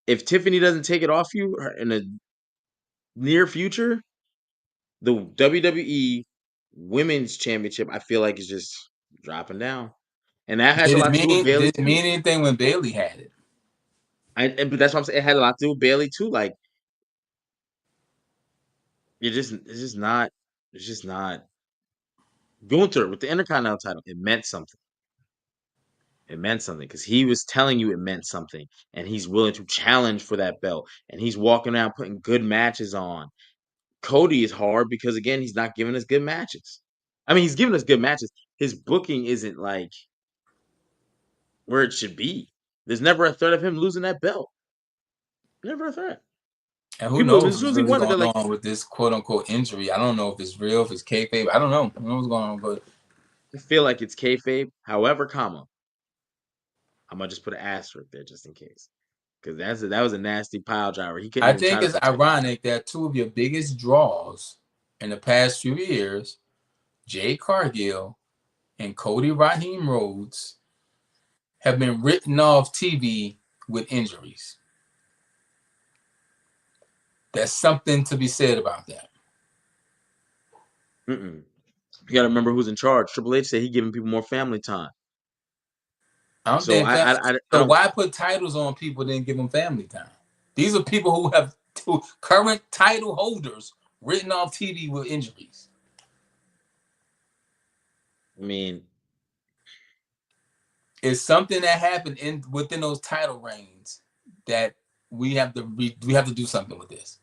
if Tiffany doesn't take it off you in the near future, the WWE Women's Championship, I feel like is just dropping down, and that has a lot to do with Bailey Did it too. mean anything when Bailey had it? But that's what I'm saying. It had a lot to do with Bailey too. Like it's just not. It's just not. Gunther with the Intercontinental title, it meant something. It meant something because he was telling you it meant something, and he's willing to challenge for that belt, and he's walking around putting good matches on. Cody is hard because again, he's not giving us good matches. I mean, he's giving us good matches. His booking isn't like where it should be. There's never a threat of him losing that belt. Never a threat. And who People, knows as soon what's as he really won it, going they're like, on with this quote unquote injury? I don't know if it's real, if it's kayfabe. I don't know. I don't know what's going on, but I feel like it's kayfabe. However, comma, I'm gonna just put an asterisk there just in case. because that was a nasty pile driver. He couldn't I even try think to it's protect himself. ironic that two of your biggest draws in the past few years, Jade Cargill and Cody Raheem Rhodes, have been written off TV with injuries. There's something to be said about that. Mm-mm. You got to remember who's in charge. Triple H said he giving people more family time. I don't So think that. I So don't. why put titles on people then give them family time? These are people who have two current title holders written off TV with injuries. I mean, It's something that happened within those title reigns that we have to do something with this.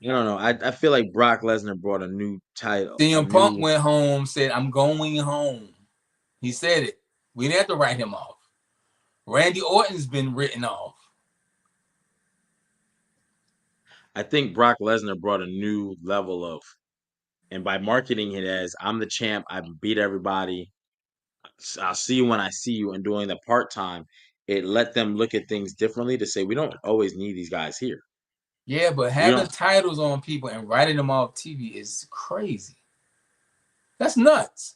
I don't know. I feel like Brock Lesnar brought a new title, a CM Punk new. went home, said, "I'm going home." He said it. We didn't have to write him off. Randy Orton's been written off. I think Brock Lesnar brought a new level of, and by marketing it as I'm the champ, I beat everybody. I'll see you when I see you, and doing the part time, it let them look at things differently to say we don't always need these guys here. Yeah, but We having don't. titles on people and writing them off TV is crazy. That's nuts.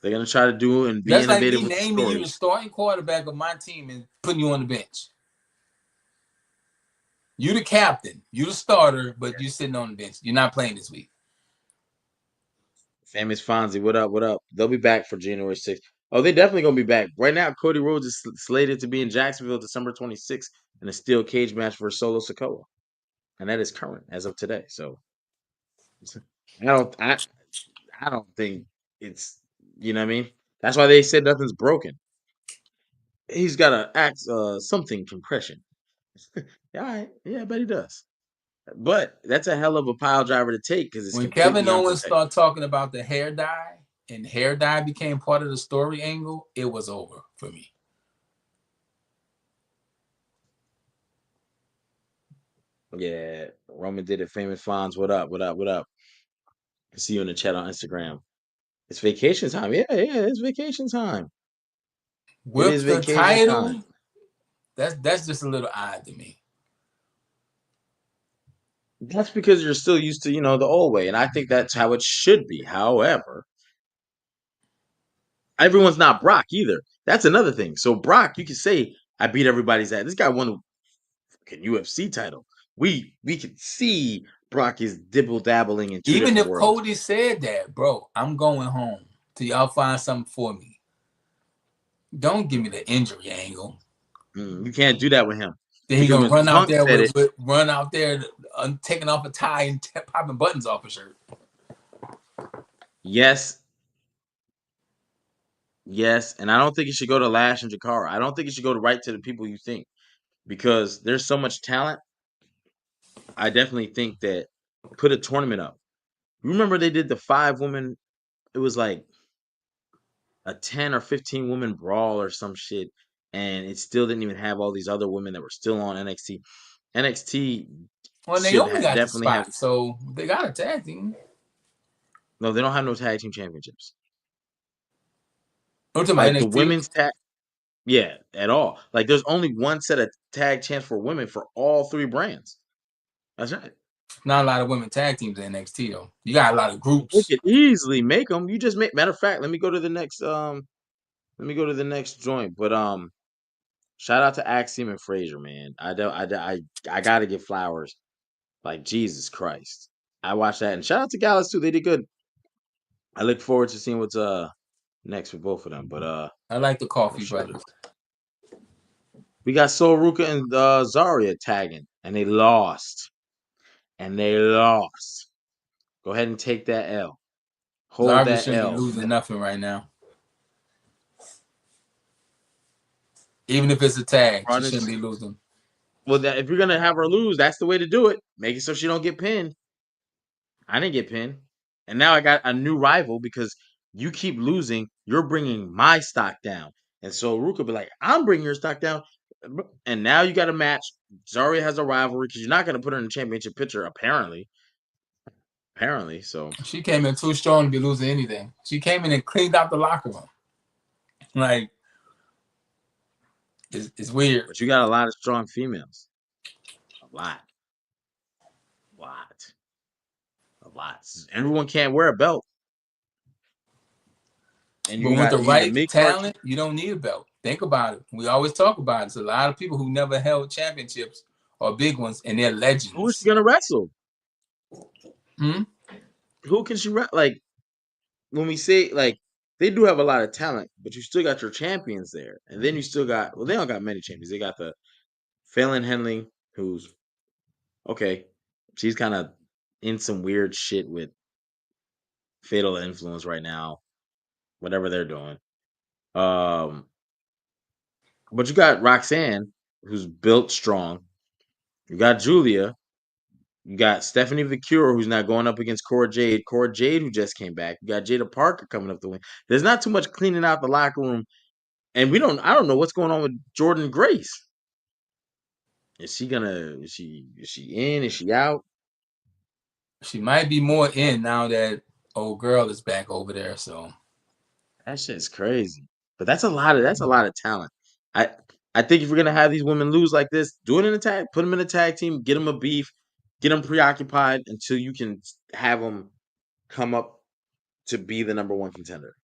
They're gonna try to do and be That's like innovative me with the naming you the stories. starting quarterback of my team and putting you on the bench. You the captain, you the starter, but you sitting on the bench. You're not playing this week. Famous Fonzie, what up? What up? They'll be back for January 6th. Oh, they definitely gonna be back. Right now, Cody Rhodes is slated to be in Jacksonville December 26th in a steel cage match for Solo Sikoa, and that is current as of today. So I don't, I, I don't think it's, you know what I mean. That's why they said nothing's broken. He's got a act something compression. Yeah, all right. Yeah, I bet he does. But that's a hell of a pile driver to take because it's When Kevin completely Owens unprotected. started talking about the hair dye and hair dye became part of the story angle, it was over for me. Yeah, Roman did it. Famous Fonz, what up? What up? What up? I see you in the chat on Instagram. It's vacation time. Yeah, yeah, it's vacation time. It is With the vacation title, time. that's just a little odd to me. That's because you're still used to, the old way. And I think that's how it should be. However, everyone's not Brock either. That's another thing. So Brock, you can say, I beat everybody's ass. This guy won a fucking UFC title. We can see Brock is dibble dabbling in two Even different if worlds. Cody said that, bro, I'm going home till y'all find something for me. Don't give me the injury angle. You can't do that with him. Then he Because gonna when run out Punk there said it, taking off a tie and popping buttons off a shirt. yes, yes, and I don't think it should go to Lash and Jakara. I don't think it should go to right to the people you think because there's so much talent. I definitely think that put a tournament up. Remember they did the 5 women, it was like a 10 or 15 woman brawl or some shit, and it still didn't even have all these other women that were still on NXT. NXT Well, should Naomi got the definitely have. spot, so they got a tag team. No, they don't have no tag team championships. I'm talking about Like the NXT. women's tag, yeah, at all. Like there's only one set of tag champs for women for all 3 brands. That's right. Not a lot of women tag teams in NXT though. You got a lot of They groups. could easily make them. You just make. Matter of fact, let me go to the next. Let me go to the next joint. But shout out to Axiom and Frazier, man. I gotta give flowers. Like Jesus Christ, I watched that, and shout out to Gallus too. They did good. I look forward to seeing what's next for both of them. But I like the oh Coffee shit, Brothers. we got Sol Ruka and Zarya tagging, and they lost. And they lost. Go ahead and take that L. Hold Zarya that shouldn't be L. losing nothing right now. Even if it's a tag, she shouldn't be losing. Well, that if you're gonna have her lose, that's the way to do it. Make it so she don't get pinned. I didn't get pinned, and now I got a new rival because you keep losing. You're bringing my stock down, and so Ruka be like, "I'm bringing your stock down," and now you got a match. Zarya has a rivalry because you're not gonna put her in the championship picture, apparently. Apparently, so She came in too strong to be losing anything. She came in and cleaned out the locker room. Like It's weird. But you got a lot of strong females. A lot, lot, a lot. Everyone can't wear a belt, and But with the you got right mid card. talent, you don't need a belt. Think about it. We always talk about it. There's a lot of people who never held championships or big ones, and they're Who is she legends. gonna wrestle? Hmm? Who can she like? When we say like they do have a lot of talent, but you still got your champions there, and then you still got they don't got many champions. They got the Phelan Henley, who's okay. She's kind of in some weird shit with Fatal Influence right now, whatever they're doing. Um, but you got Roxanne, who's built strong. You got Julia. You got Stephanie Vicura, who's not going up against Cora Jade. Cora Jade, who just came back. You got Jada Parker coming up the win. There's not too much cleaning out the locker room, and I don't know what's going on with Jordan Grace. Is she gonna? Is she in? Is she out? She might be more in now that old girl is back over there. So That shit's crazy. But that's a lot of talent. I I think if you're gonna have these women lose like this, do it in a tag. Put them in a tag team. Get them a beef. Get them preoccupied until you can have them come up to be the number one contender.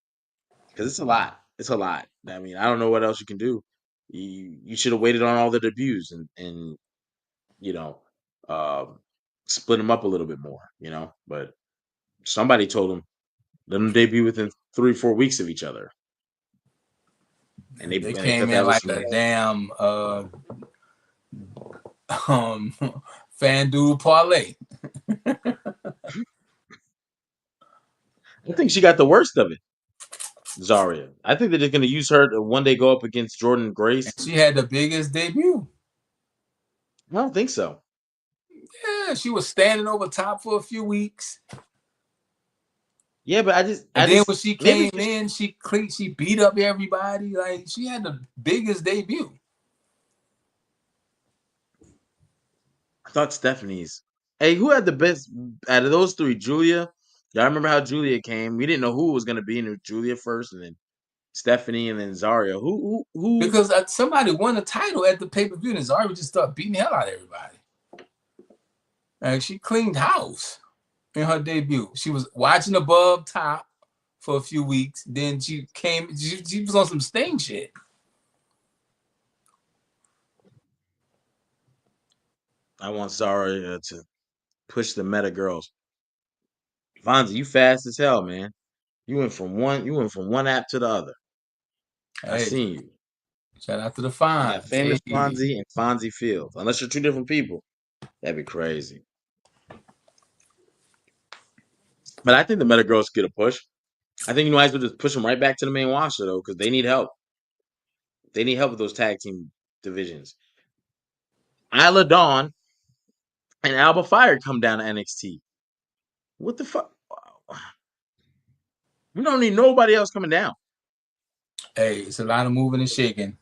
Because it's a lot. It's a lot. I mean, I don't know what else you can do. You should have waited on all the debuts and you know um, split them up a little bit more. But somebody told them let them debut within 3-4 weeks of each other, and they they thought came in that was like some. a damn um FanDuel parlay. I think she got the worst of it, Zaria. I think they're just going to use her to one day go up against Jordan And Grace. she had the biggest debut. I don't think so. Yeah, she was standing over top for a few weeks. Yeah, but And I then just when she maybe came in, she beat up everybody. Like she had the biggest debut. I thought Stephanie's. Hey, who had the best out of those three? Julia. Y'all remember how Julia came? We didn't know who it was going to be, and it was Julia first, and then Stephanie, and then Zaria. Who? Because somebody won a title at the pay-per-view and Zara just started beating the hell out of everybody. And she cleaned house in her debut. She was watching above top for a few weeks. Then she was on some Sting shit. I want Zaria to push the meta girls. Fonzie, you fast as hell, man. You went from one app to the other. I Hey, seen you. shout out to the You got fines. famous Hey. Fonzie and Fonzie Fields. Unless you're two different people, that'd be crazy. But I think the meta girls get a push. I think you might as well just push them right back to the main roster though, because they need help. They need help with those tag team divisions. Isla Dawn and Alba Fire come down to NXT. What the fuck? We don't need nobody else coming down. Hey, it's a lot of moving and shaking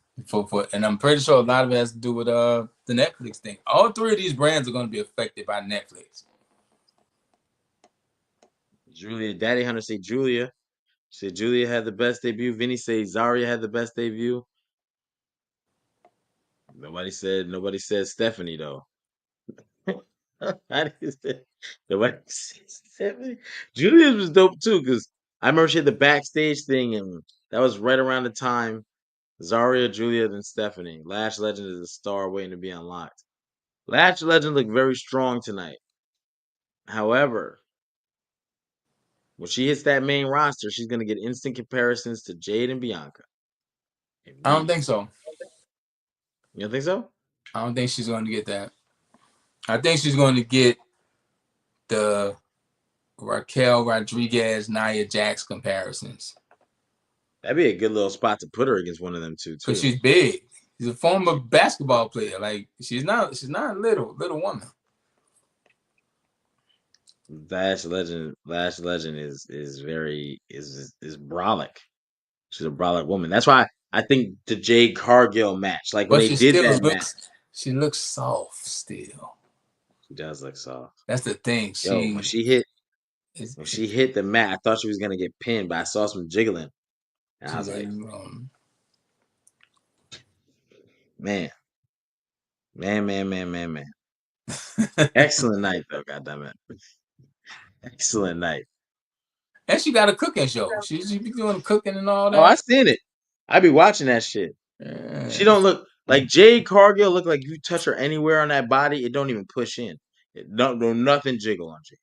and I'm pretty sure a lot of it has to do with the Netflix thing. All three of these brands are going to be affected by Netflix. Julia, Daddy Hunter say Julia. She said Julia had the best debut. Vinny say Zaria had the best debut. Nobody said Stephanie though. I didn't say nobody said Stephanie. Julia's was dope too, because I remember she had the backstage thing, and that was right around the time Zaria, Julia, then Stephanie. Lash Legend is a star waiting to be unlocked. Lash Legend looked very strong tonight. However, when she hits that main roster, she's gonna get instant comparisons to Jade and Bianca I don't think immediately. so. You don't think so? I don't think she's going to get that. I think she's going to get the Raquel Rodriguez, Nia Jax comparisons That'd be a good little spot to put her against one of them two because too. she's big. She's a former basketball player. Like she's not a little woman. Lash Legend is brolic. She's a brolic woman. That's why I think the Jade Cargill match, like when But they did that match, she looks soft still. she does look soft. That's the thing. Yo, Is when she hit the mat, I thought she was gonna get pinned, but I saw some jiggling, and I she's was like like, Man, man. Excellent night though. Goddamn it, excellent night. And she got a cooking show. She be doing cooking and all Oh, I that. seen it. I be watching that shit. She Yeah. don't look like Jade Cargill. Look like you touch her anywhere on that body, it don't even push in. It don't do nothing jiggle on Jade.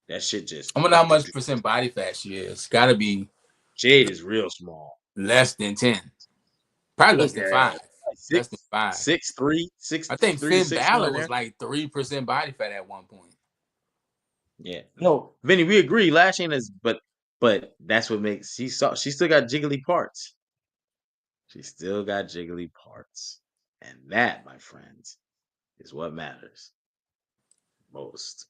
That shit just. I wonder how much percent body fat she is. Got to be Jade is real small. less than 10. Probably less than Yeah, 5. like Less than 5. 6'3", six I think three to Finn 6'1" Balor in was there. like 3% body fat at one point. Yeah, no, Vinny, we agree. Lash ain't as, but that's what makes she still got jiggly parts. She still got jiggly parts, and that, my friends, is what matters most.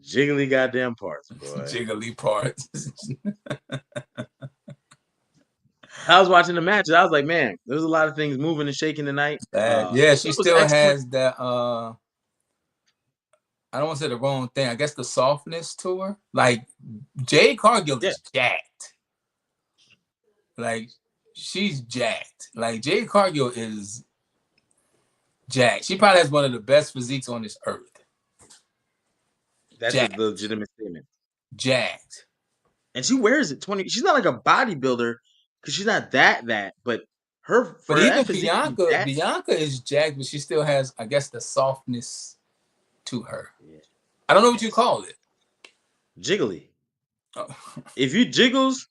Jiggly goddamn parts, boy. Jiggly parts. I was watching the matches. I was like, man, there's a lot of things moving and shaking tonight. Yeah, she It was still excellent. has that I don't want to say the wrong thing. I guess the softness to her. Like Jade Cargill Yeah, is jacked. Like she's jacked. Like Jade Cargill is jacked. She probably has one of the best physiques on this earth. that's a Jacked. legitimate statement. Jacked. And she wears it 20. She's not like a bodybuilder because she's not that, but her But for even that physique to be Bianca, that. Bianca is jacked, but she still has, I guess, the softness to her. Yeah, I don't know what you yes, call it. jiggly. Oh. If it jiggles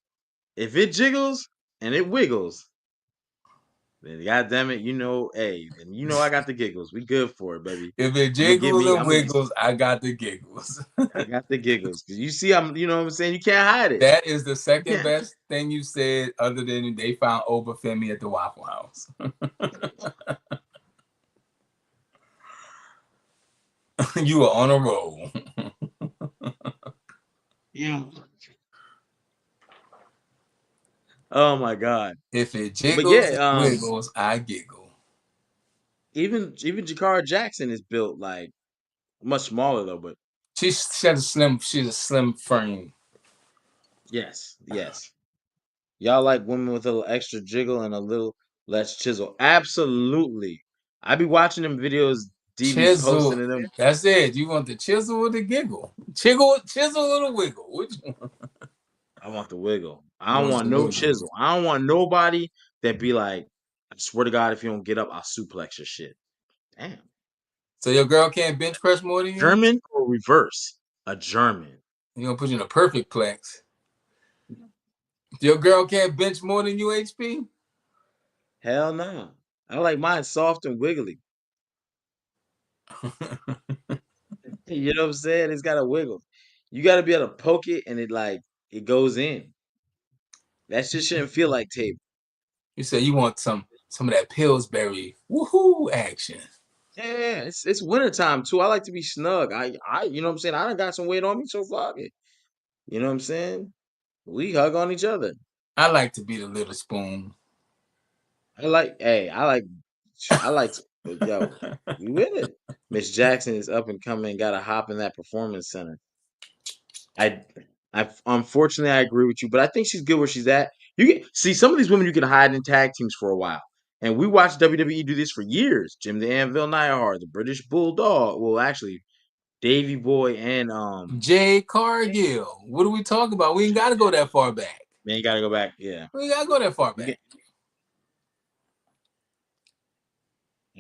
and it wiggles, then goddamn it, hey, then I got the giggles. We good for it, baby. If it I'm gonna give jiggles me. and wiggles, I got the giggles. I got the giggles because you see, you know what I'm saying. You can't hide it. That is the second Yeah. best thing you said, other than they found Obafemi at the Waffle House. You were on a roll. Yeah. Oh my god. If it But jiggles and yeah, wiggles, I giggle. even Jakara Jackson is built like much smaller though. But She's a slim frame. yes. Y'all like women with a little extra jiggle and a little less chisel. Absolutely. I be watching them videos D be Chisel. posting in them. That's it. You want the chisel or the giggle? Chisel or the wiggle? Which one? I want the wiggle. I You don't want want the no wiggle. chisel. I don't want nobody that be like, I swear to God, if you don't get up, I'll suplex your shit. Damn. So your girl can't bench press more than you? German or reverse? A German. You gonna put you in a perfect plex. Your girl can't bench more than you, HP? Hell no. I like mine soft and wiggly. You know what I'm saying? It's got to wiggle. You got to be able to poke it and it goes in. That shit shouldn't feel like tape. You say you want some of that Pillsbury woohoo action. Yeah, it's wintertime too. I like to be snug. You know what I'm saying? I done got some weight on me, so fuck it. You know what I'm saying? We hug on each other. I like to be the little spoon. Hey, I like, yo, we with it. Miss Jackson is up and coming. Got to hop in that performance center. I, unfortunately I agree with you, but I think she's good where she's at. You can see some of these women you can hide in tag teams for a while, and we watched WWE do this for years. Jim the Anvil Neidhart, the British Bulldog. Well, actually, Davy Boy and Jade Cargill. What do we talk about? We ain't got to go that far back. man, you gotta go back. Yeah, We ain't got to go that far back.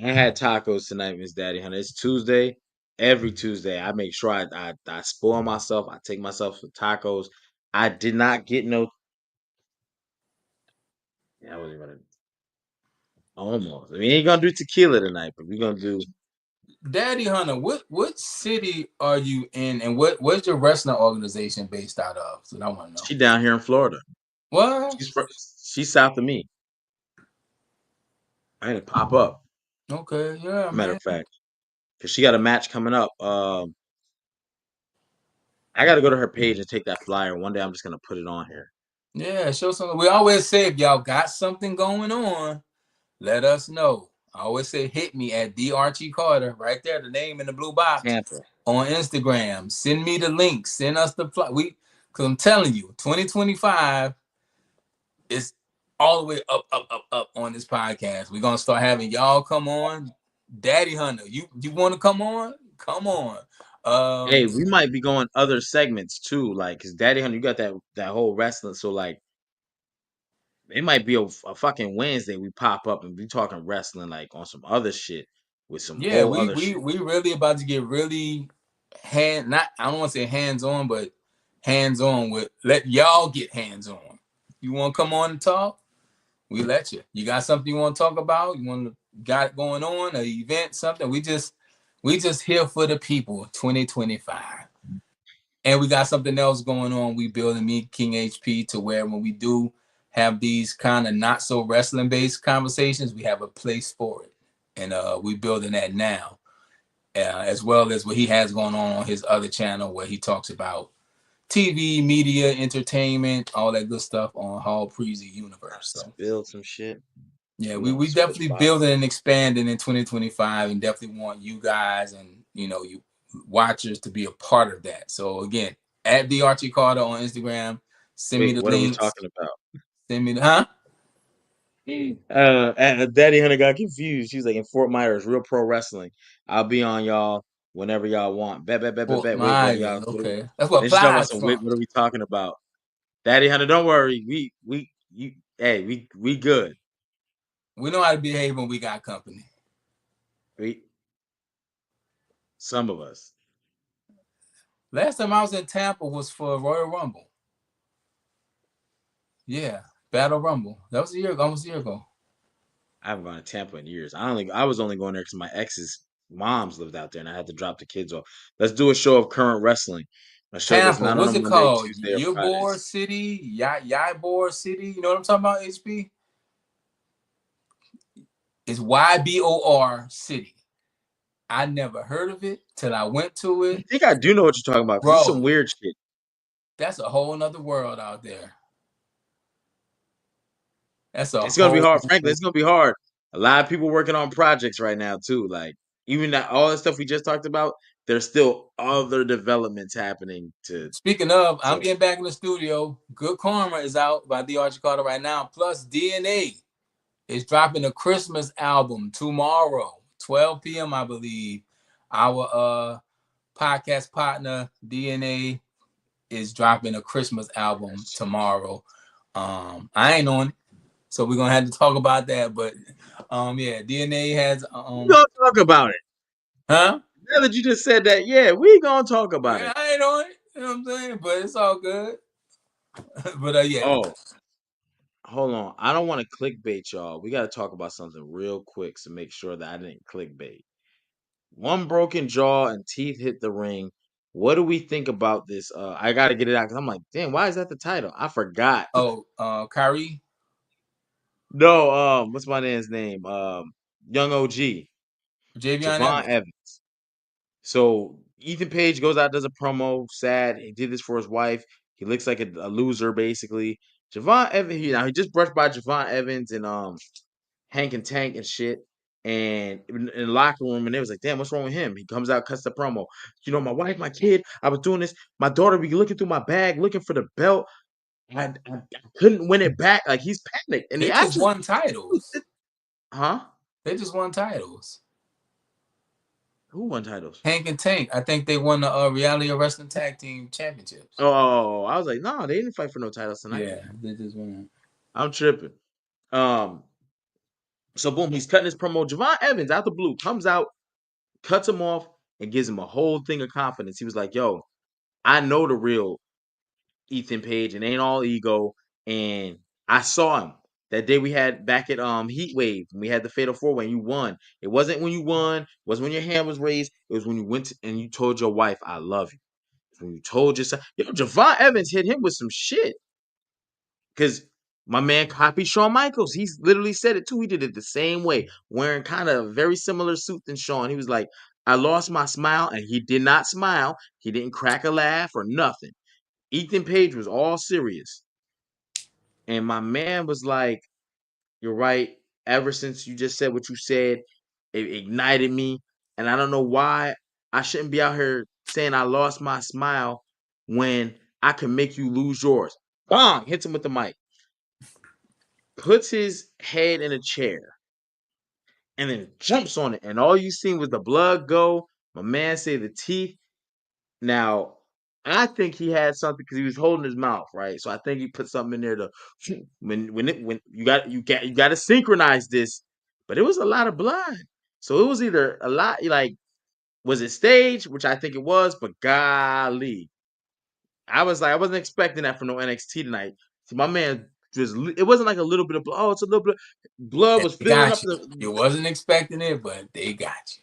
I had tacos tonight, Miss Daddy Hunter. It's Tuesday. Every Tuesday, I make sure I spoil myself. I take myself some tacos. I did not get no. Yeah, I wasn't gonna. Almost. We ain't gonna do tequila tonight, but we're gonna do. Daddy Hunter, what city are you in, and what's your wrestling organization based out of? So I want to know. She down here in Florida. What? She's south of me. I had to pop up. Okay, yeah, Matter man. of fact, because she got a match coming up. I got to go to her page and take that flyer. One day I'm just gonna put it on here. Yeah, show something. We always say if y'all got something going on, let us know. I always say hit me at D Archie Carter, right there, the name in the blue box Tampa. on Instagram. Send me the link. Send us the because I'm telling you, 2025 is all the way up on this podcast. We're gonna start having y'all come on. Daddy Hunter, you want to come on? Come on. Hey, we might be going other segments too, like because Daddy Hunter, you got that whole wrestling. So like, it might be a fucking Wednesday. We pop up and be talking wrestling like on some other shit with some Yeah, whole we other we shit. we really about to get really not I don't want to say hands on, but hands on with let y'all get hands on. You want to come on and talk? We let you. You got something you want to talk about? You want to got it going on, an event, something? We just here for the people. 2025. And we got something else going on. We building me King HP to where when we do have these kind of not so wrestling based conversations, we have a place for it, and we building that now, as well as what he has going on his other channel where he talks about TV, media, entertainment, all that good stuff on Hall Preezy Universe. So Build some shit. yeah, We gonna we switch definitely bodies. building and expanding in 2025, and definitely want you guys and you watchers to be a part of that. So again, at the Archie Carter on Instagram, send me Wait, the what are we links. talking about? Send me the And Daddy Hunter got confused. She's like in Fort Myers, real pro wrestling. I'll be on y'all whenever y'all want. Bet, bet, bet, bet, Fort bet. Wait, what are Myers. y'all? Okay, that's what Then she talking about Plies some. Wait, from. what are we talking about? Daddy Hunter, don't worry. Hey, we good. We know how to behave when we got company. We some of us. Last time I was in Tampa was for Royal Rumble. Yeah, Battle Rumble. That was a year ago, almost a year ago. I haven't gone to Tampa in years. I was only going there because my ex's moms lived out there, and I had to drop the kids off. Let's do a show of current wrestling. A show that's Tampa, not on what's a it Monday, called? Tuesday, or Ybor Fridays. City, Ybor City. You know what I'm talking about? HB. It's YBOR City. I never heard of it till I went to I it, think I do know what you're talking about because it's some bro. weird shit. That's a whole nother world out there. That's a It's gonna be whole. hard, frankly. It's gonna be hard. A lot of people working on projects right now too. Like even that all the stuff we just talked about, there's still other developments happening to. Speaking of, I'm So getting back in the studio. Good Karma is out by the Archie Carter right now. Plus DNA is dropping a Christmas album tomorrow, 12 p.m. I believe. Our podcast partner DNA is dropping a Christmas album tomorrow. I ain't on it, so we're gonna have to talk about that. But yeah, DNA has we gonna talk about it. huh? Now that you just said that, yeah, we gonna talk about Yeah, it. I ain't on it. You know what I'm saying? But it's all good. But yeah, Oh, hold on. I don't want to clickbait y'all. We gotta talk about something real quick to make sure that I didn't clickbait. One broken jaw and teeth hit the ring. What do we think about this? I gotta get it out because I'm like, damn, why is that the title? I forgot. Kyrie, No, what's my man's name? Young OG, Javion Javon Evans. Evans. So Ethan Page goes out, does a promo, sad. He did this for his wife. He looks like a loser, basically. Javon Evans, he just brushed by Javon Evans and Hank and Tank and shit. And in the locker room, and they was like, damn, what's wrong with him? He comes out, cuts the promo. You know, my wife, my kid, I was doing this. My daughter be looking through my bag, looking for the belt. I couldn't win it back. Like he's panicked. And he They just actually, won titles. huh? They just won titles. Who won titles? Hank and Tank. I think they won the reality wrestling tag team championships. Oh, I was like, no, they didn't fight for no titles tonight. Yeah, they just won. I'm tripping. Um, so boom, he's cutting his promo. Javon Evans out the blue comes out, cuts him off, and gives him a whole thing of confidence. He was like, yo, I know the real Ethan Page and ain't all ego. And I saw him that day we had back at Heat Wave when we had the Fatal Four when you won. It wasn't when you won, it wasn't when your hand was raised, it was when you went and you told your wife, I love you. When you told your son, yo, Javon Evans hit him with some shit. Cause my man copied Shawn Michaels. He's literally said it too. He did it the same way, wearing kind of a very similar suit than Shawn. He was like, I lost my smile, and he did not smile. He didn't crack a laugh or nothing. Ethan Page was all serious. And my man was like, you're right. Ever since you just said what you said, it ignited me. And I don't know why I shouldn't be out here saying I lost my smile when I can make you lose yours. Bong! Hits him with the mic. puts his head in a chair, and then jumps on it. And all you seen was the blood go. My man say the teeth. Now, I think he had something because he was holding his mouth, right? So I think he put something in there to when you got to synchronize this. But it was a lot of blood. So it was either a lot like was it staged, which I think it was, but golly, I was like I wasn't expecting that from no NXT tonight. So my man just it wasn't like a little bit of blood. Oh, it's a little bit. Blood And was they filling got up you. the. You wasn't expecting it, but they got you.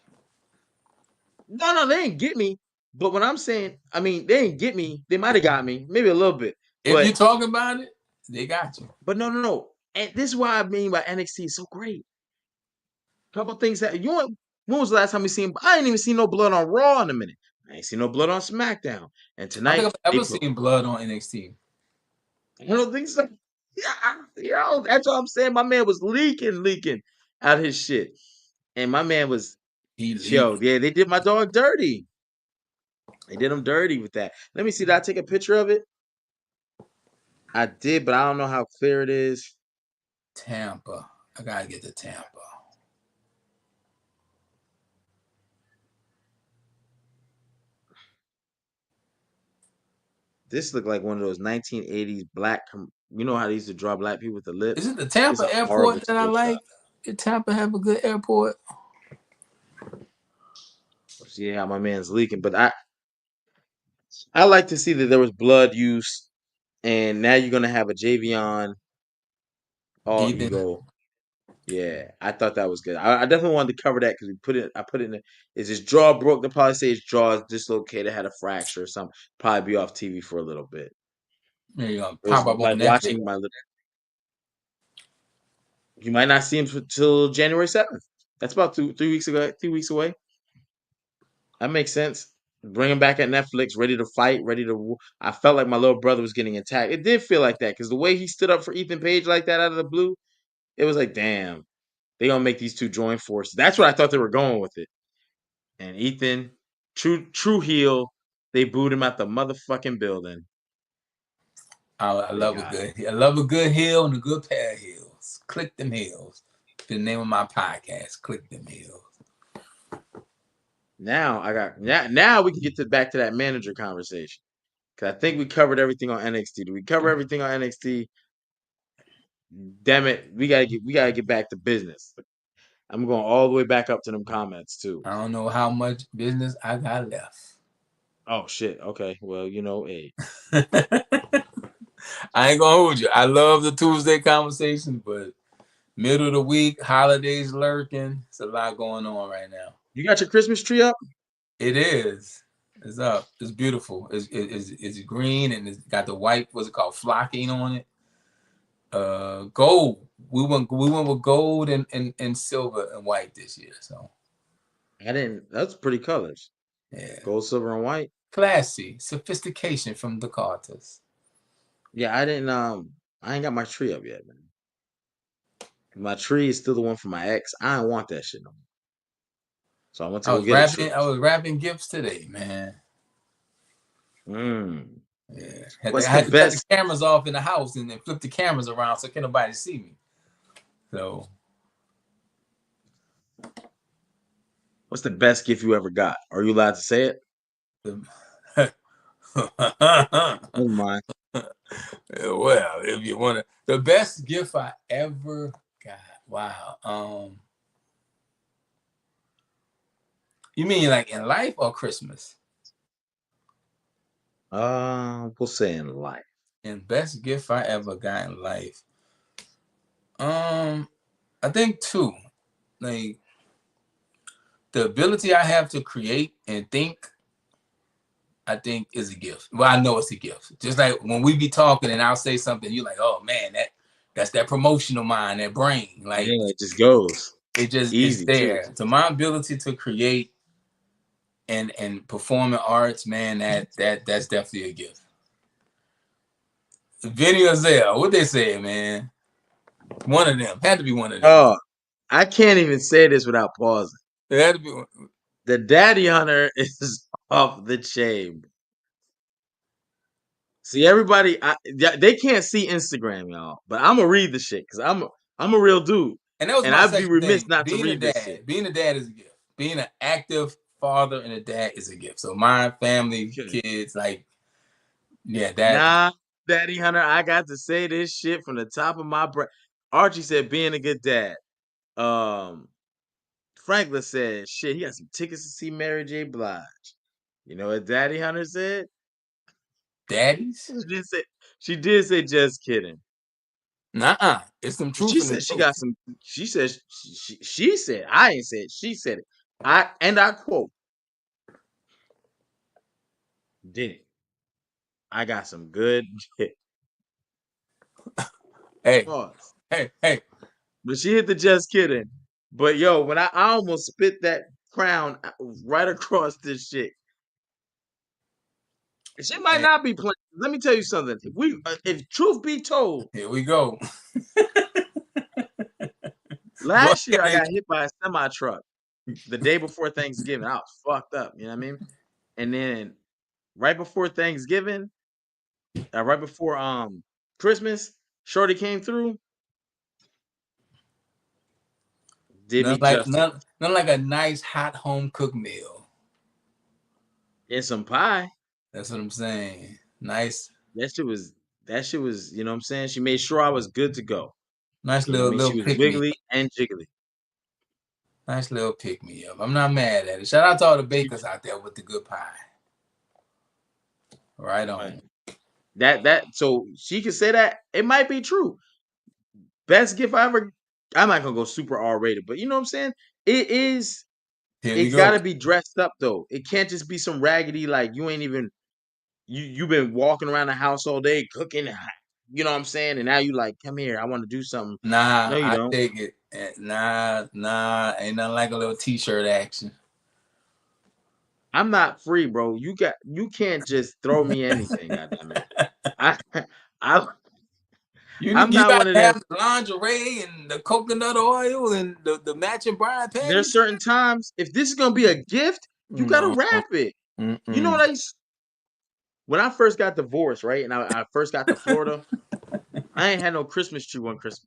No, they didn't get me. But when I'm saying, I mean, they didn't get me. They might have got me, maybe a little bit. If you're talking about it, they got you. No. And this is why I mean by NXT is so great. Couple things that you know. When was the last time we seen? I ain't even seen no blood on Raw in a minute. I ain't seen no blood on SmackDown. And I don't think tonight I've they ever put. seen blood on NXT. I don't think so. Yeah, yo, that's what I'm saying. My man was leaking out his shit, and my man was, He yo, leaked. yeah, they did my dog dirty. They did him dirty with that. Let me see. Did I take a picture of it? I did, but I don't know how clear it is. Tampa. I gotta get to Tampa. This looked like one of those 1980s black. You know how they used to draw black people with the Is lips. it the It's Tampa a horrible airport that I still shot. like? Did Tampa have a good airport? See how my man's leaking, but I like to see that there was blood use, and now you're gonna have a Javion. Oh, you Ethan. go. Yeah, I thought that was good. I definitely wanted to cover that because we put it. I put it in. Is his jaw broke? They probably say his jaw is dislocated, had a fracture or something. Probably be off TV for a little bit. There you go. It was Pop up on like Netflix. watching my. You might not see him till January 7th. That's about 3 weeks ago. 3 weeks away. That makes sense. Bring him back at Netflix, ready to fight, ready to. I felt like my little brother was getting attacked. It did feel like that because the way he stood up for Ethan Page like that out of the blue, it was like, damn, they gonna make these two join forces. That's what I thought they were going with it. And Ethan, true heel, they booed him out the motherfucking building. I They love a got him. good. I love a good heel and a good pair of heels. Click them heels. The name of my podcast. Click them heels. Now I got now we can get back to that manager conversation. Cause I think we covered everything on NXT. Did we cover everything on NXT? Damn it, we gotta get back to business. I'm going all the way back up to them comments too. I don't know how much business I got left. Oh shit. Okay. Well, hey. I ain't gonna hold you. I love the Tuesday conversation, but middle of the week, holidays lurking. It's a lot going on right now. You got your Christmas tree up? It is. It's up. It's beautiful. It's green and it's got the white. What's it called? Flocking on it. Gold. We went with gold and silver and white this year. So I didn't. That's pretty colors. yeah, Gold, silver, and white. classy, sophistication from the Carters. Yeah, I didn't. I ain't got my tree up yet, man. My tree is still the one from my ex. I don't want that shit no more. So I went to I go was get a wrapping. tree. I was wrapping gifts today, man. Mm. Yeah, I What's the had to cut the best? cameras off in the house and then flip the cameras around so can't nobody see me. So What's the best gift you ever got? Are you allowed to say it? Never mind. well, if you want to, the best gift I ever got. Wow. You mean like in life or Christmas? We'll say in life. And best gift I ever got in life. I think two. Like the ability I have to create and think, I think is a gift. Well, I know it's a gift. Just like when we be talking and I'll say something, you're like, oh man, that's that promotional mind, that brain. Like Yeah, it just goes it just is easy too. there. So my ability to create and performing arts, man, that's definitely a gift. Vinny or Zell, what they say, man? One of them had to be one of them. Oh, I can't even say this without pausing. It had to be one. The Daddy Hunter is off the chain. See, everybody, they can't see Instagram, y'all, but I'm gonna read the shit because I'm a real dude, And that was and my I'd be second remiss thing. not to read this shit. Being a dad is a gift. Being an active father and a dad is a gift. So my family, Okay. kids, like, yeah, that. Nah, Daddy Hunter, I got to say this shit from the top of my brain. Archie said, "Being a good dad." Um, Franklin said, "Shit, he got some tickets to see Mary J. Blige." You know what Daddy Hunter said? Daddies? She did say, she did say, "Just kidding." Nuh-uh. It's some truth She in the said she got jokes. some. She said she said I ain't said she said it. I quote, "Did it? I got some good Hey, pause." hey. But she hit the just kidding. But yo, when I almost spit that crown right across this shit. She might And not be playing. Let me tell you something. If truth be told, here we go. Go last year I ahead. got hit by a semi truck the day before Thanksgiving. I was fucked up. You know what I mean? And then right before Thanksgiving, right before Christmas, Shorty came through, did me justice. None like a nice hot home cooked meal. And some pie. That's what I'm saying. Nice, That shit was you know what I'm saying? She made sure I was good to go. nice You know what I mean? little She was pick me wiggly up. and jiggly. Nice little pick me up. I'm not mad at it. Shout out to all the She, bakers out there with the good pie. Right right. on. That so she could say that it might be true. Best gift I ever. I'm not gonna go super R rated, but you know what I'm saying. It is. Here we It go. gotta be dressed up though. It can't just be some raggedy like you ain't even you've been walking around the house all day cooking. You know what I'm saying, and now you like come here. I want to do something. No, Nah, you I don't. take it. Nah, ain't nothing like a little t-shirt action. I'm not free, bro. You can't just throw me anything. Goddamn it. I I I'm You not got one of to them. have the lingerie and the coconut oil and the matching bride There's panties. certain times if this is gonna be a gift, you gotta No, wrap it. You know mm-mm. what when I first got divorced, right? And I first got to Florida, I ain't had no Christmas tree one Christmas.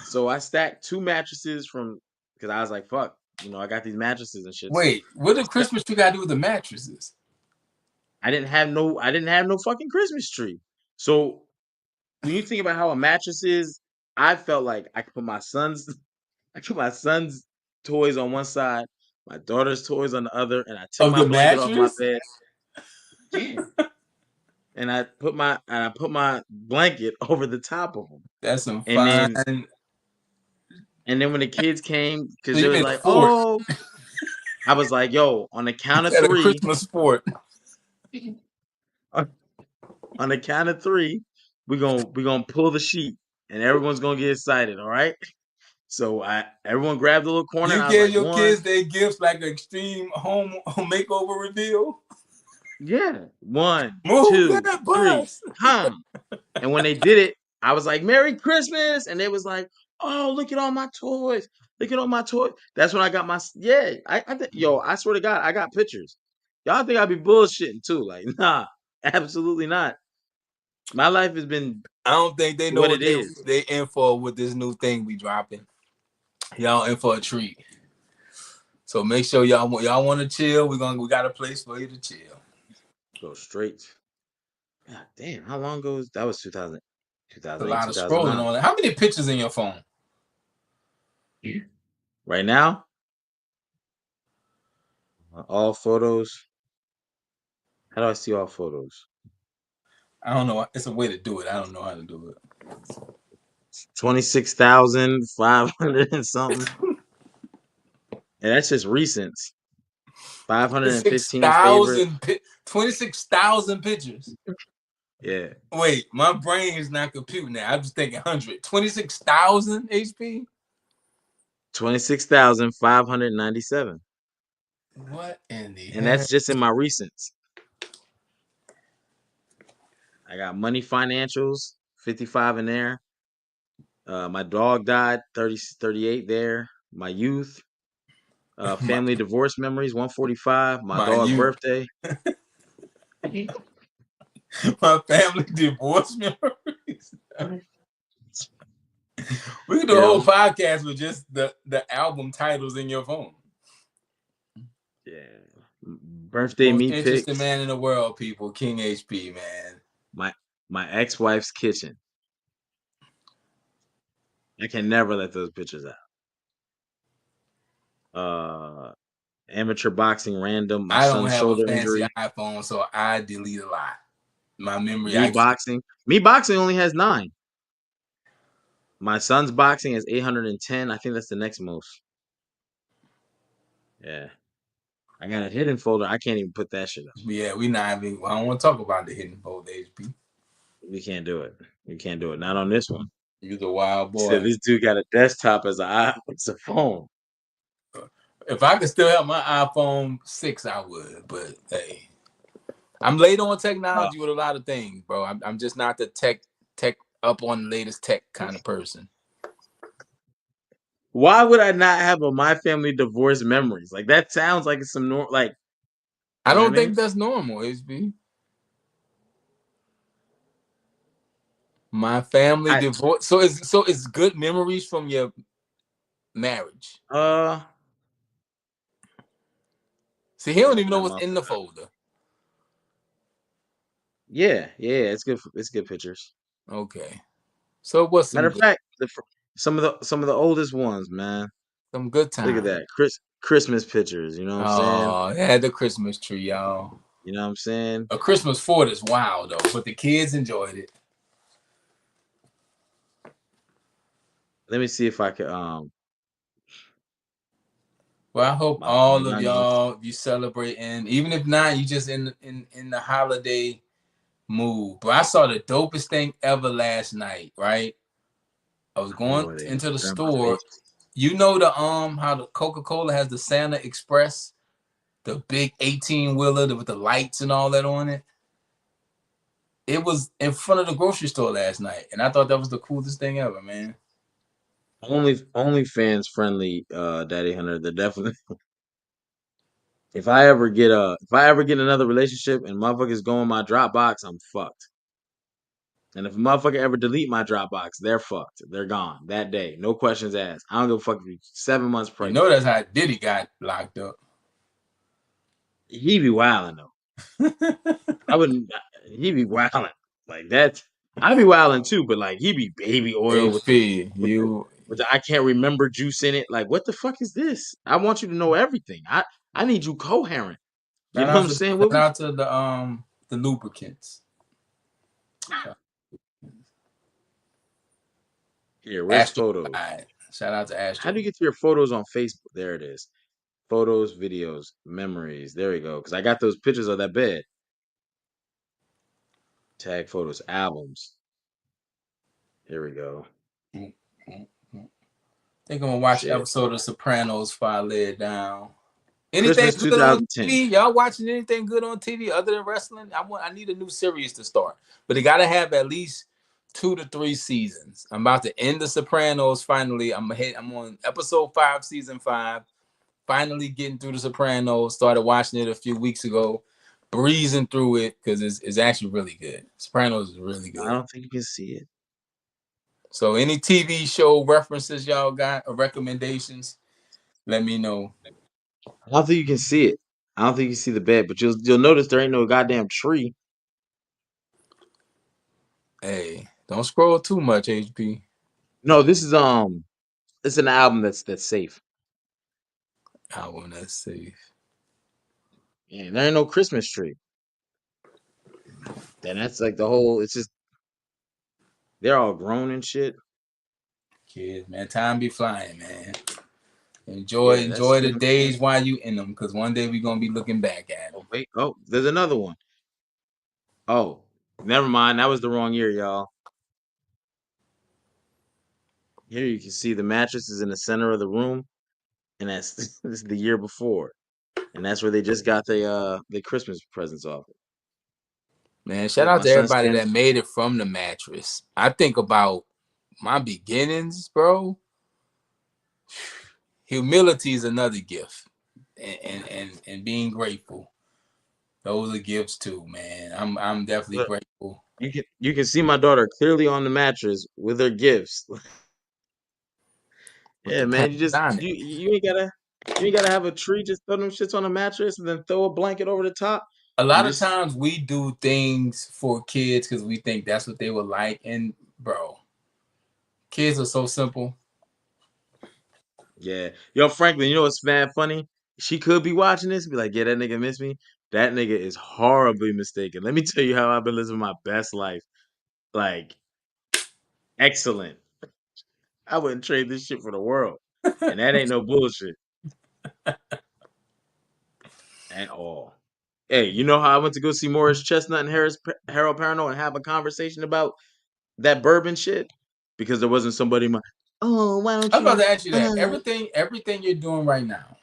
So I stacked two mattresses from because I was like, fuck, I got these mattresses and shit. So Wait, what I the sta- Christmas tree got to do with the mattresses? I didn't have no fucking Christmas tree. So when you think about how a mattress is, I felt like I could put my son's I put my son's toys on one side, my daughter's toys on the other, and I took Of my the blanket off my mattress? bed. Yeah. And I put my blanket over the top of them. That's some And fine. then and then when the kids came, So because they you was made a like, fort. "Oh," I was like, "Yo, on the count of At a three, Christmas fort. on the count of three, we gonna pull the sheet, and everyone's gonna get excited. All right." So everyone grabbed a little corner, You and I was gave like, your "One, kids their gifts like an extreme home makeover reveal. yeah, one, Move two, that three, bus. hum." And when they did it, I was like, "Merry Christmas!" And they was like, "Oh, look at all my toys! Look at all my toys!" That's when I got my yeah. I think yo, I swear to God, I got pictures. Y'all think I'd be bullshitting too? Like, nah, absolutely not. My life has been I don't think they know what what it is. they in for with this new thing we dropping. Y'all in for a treat. So make sure y'all want to chill. We got a place for you to chill. Go straight. God damn, how long ago that was 2000, A 2008, lot of scrolling 2009. on it. How many pictures in your phone? Right now, all photos. How do I see all photos? I don't know. It's a way to do it. I don't know how to do it. 26,500 and something. And that's just recent. 515 favorites. 26,000 pictures. Yeah. Wait, my brain is not computing that. I'm just thinking 100. 26,000 HP? 26,597. What in the And hell? that's just in my recents. I got money financials, 55 in there. My dog died, 38 there. My youth, My, family divorce memories, 145. My my dog youth. birthday. My family divorce memories. We can do a whole Yeah, podcast with just the album titles in your phone. yeah. Birthday Most me interesting pics. man in the world, people. King HP, man. My my ex-wife's kitchen. I can never let those pictures out. Amateur boxing random. My I don't son's have a shoulder fancy injury. iPhone, so I delete a lot. My memory, Me I can't. boxing. Me boxing only has 9. My son's boxing is 810. I think that's the next most. Yeah. I got a hidden folder. I can't even put that shit up. Yeah, we not even. I don't want to talk about the hidden fold, HP. We can't do it. We can't do it. Not on this one. You're the wild So boy. this dude got a desktop as it's a phone. If I could still have my iPhone 6, I would. But hey, I'm late on Uh, technology with a lot of things, bro. I'm just not the tech up on the latest tech kind of person. why would I not have a my family divorce memories? Like that sounds like it's some like I you know what don't I mean? think that's normal, HB. My family I divorce. So it's good memories from your marriage. uh See, he let me don't open even know that what's in the motherfucker up. folder. Yeah, yeah, it's good. It's good pictures. Okay. So what's Matter some of good fact, some of the oldest ones, man. Look at time? that, Christmas pictures. You know what I'm saying? Oh, they had the Christmas tree, y'all. You know what I'm saying? A Christmas fort is wild though, but the kids enjoyed it. Let me see if I could Well, I hope my all of 9 months. y'all you celebrating, even if not, you just in the holiday mood. But I saw the dopest thing ever last night. Right, I was I don't know going where they into the they're in my store. face. You know the how the Coca-Cola has the Santa Express, the big 18-wheeler with the lights and all that on it. It was in front of the grocery store last night, and I thought that was the coolest thing ever, man. Only fans friendly, Daddy Hunter. They're definitely. If I ever get another relationship and motherfuckers go in my Dropbox, I'm fucked. And if a motherfucker ever delete my Dropbox, they're fucked. They're gone that day. No questions asked. I don't give a fuck if you're 7 months You pregnant. know that's how Diddy got locked up. He be wilding though. I wouldn't. He be wilding like that. I be wilding too, but like he be baby oil with the HP, with the you with the I can't remember juice in it. Like what the fuck is this? I want you to know everything. I need you coherent. You shout know what out I'm to saying? shout out to the lubricants. Here, where's Astro photos? Glide. Shout out to How do Astro. you get to your photos on Facebook? There it is. Photos, videos, memories. There we go. Because I got those pictures of that bed. Tag photos, albums. Here we go. I think I'm gonna watch an Shit. episode of Sopranos before I lay it down. Anything Christmas good on 2010. TV? Y'all watching anything good on TV other than wrestling? I need a new series to start, but it got to have at least 2 to 3 seasons. I'm about to end the Sopranos finally. I'm on episode 5, season 5. Finally getting through the Sopranos. Started watching it a few weeks ago, breezing through it because it's actually really good. Sopranos is really I good. don't think you can see it. So any TV show references y'all got or recommendations, let me know. I don't think you can see it. I don't think you can see the bed, but you'll notice there ain't no goddamn tree. Hey, don't scroll too much, HP. No, this is it's an album that's safe. I wanna see. Yeah, there ain't no Christmas tree. And that's like the whole it's just they're all grown and shit. Kids, man, time be flying, man. Enjoy, Yeah, that's enjoy the 2010. days while you in them, because one day we gonna be looking back at Oh them. wait, oh, there's another one. Oh, never mind. That was the wrong year, y'all. Here you can see the mattress is in the center of the room, and that's this is the year before. And that's where they just got the Christmas presents off. Man, shout Look, out my to son's everybody stand. that made it from the mattress. I think about my beginnings, bro. Humility is another gift, and being grateful. Those are gifts too, man. I'm definitely Look, grateful. you can see my daughter clearly on the mattress with her gifts. With the Yeah, man. You just Panasonic. you ain't gotta have a tree. Just throw them shits on the mattress and then throw a blanket over the top A and lot of just times we do things for kids because we think that's what they would like. And bro, kids are so simple. yeah. Yo, Franklin, you know what's mad funny? She could be watching this and be like, yeah, that nigga miss me. That nigga is horribly mistaken. Let me tell you how I've been living my best life. Like, excellent. I wouldn't trade this shit for the world. And that ain't no bullshit at all. Hey, you know how I went to go see Morris Chestnut and Harold Perrineau and have a conversation about that bourbon shit? Because there wasn't somebody in my, oh, why I don't was about you? to ask you that. Everything you're doing right now.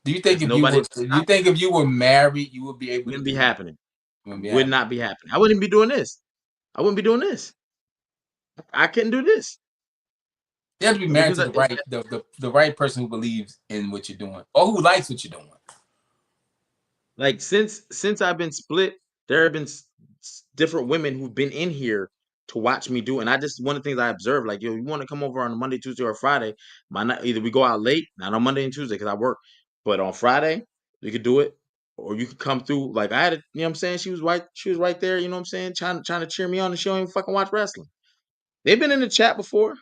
Do you think There's if you nobody were to do you stop think if you were married, you would be it. able to Wouldn't be do that? happening. You wouldn't be Would happy. not be happening. I wouldn't be doing this. I wouldn't be doing this. I couldn't do this You have to be married because to the right person who believes in what you're doing or who likes what you're doing. like since I've been split, there have been different women who've been in here to watch me do. And I just one of the things I observed, like, yo, you want to come over on a Monday, Tuesday, or Friday? My not either we go out late, not on Monday and Tuesday because I work, but on Friday you could do it, or you could come through. Like I had, you know what I'm saying? She was right there. You know what I'm saying? Trying to cheer me on, and she don't even fucking watch wrestling. They've been in the chat before.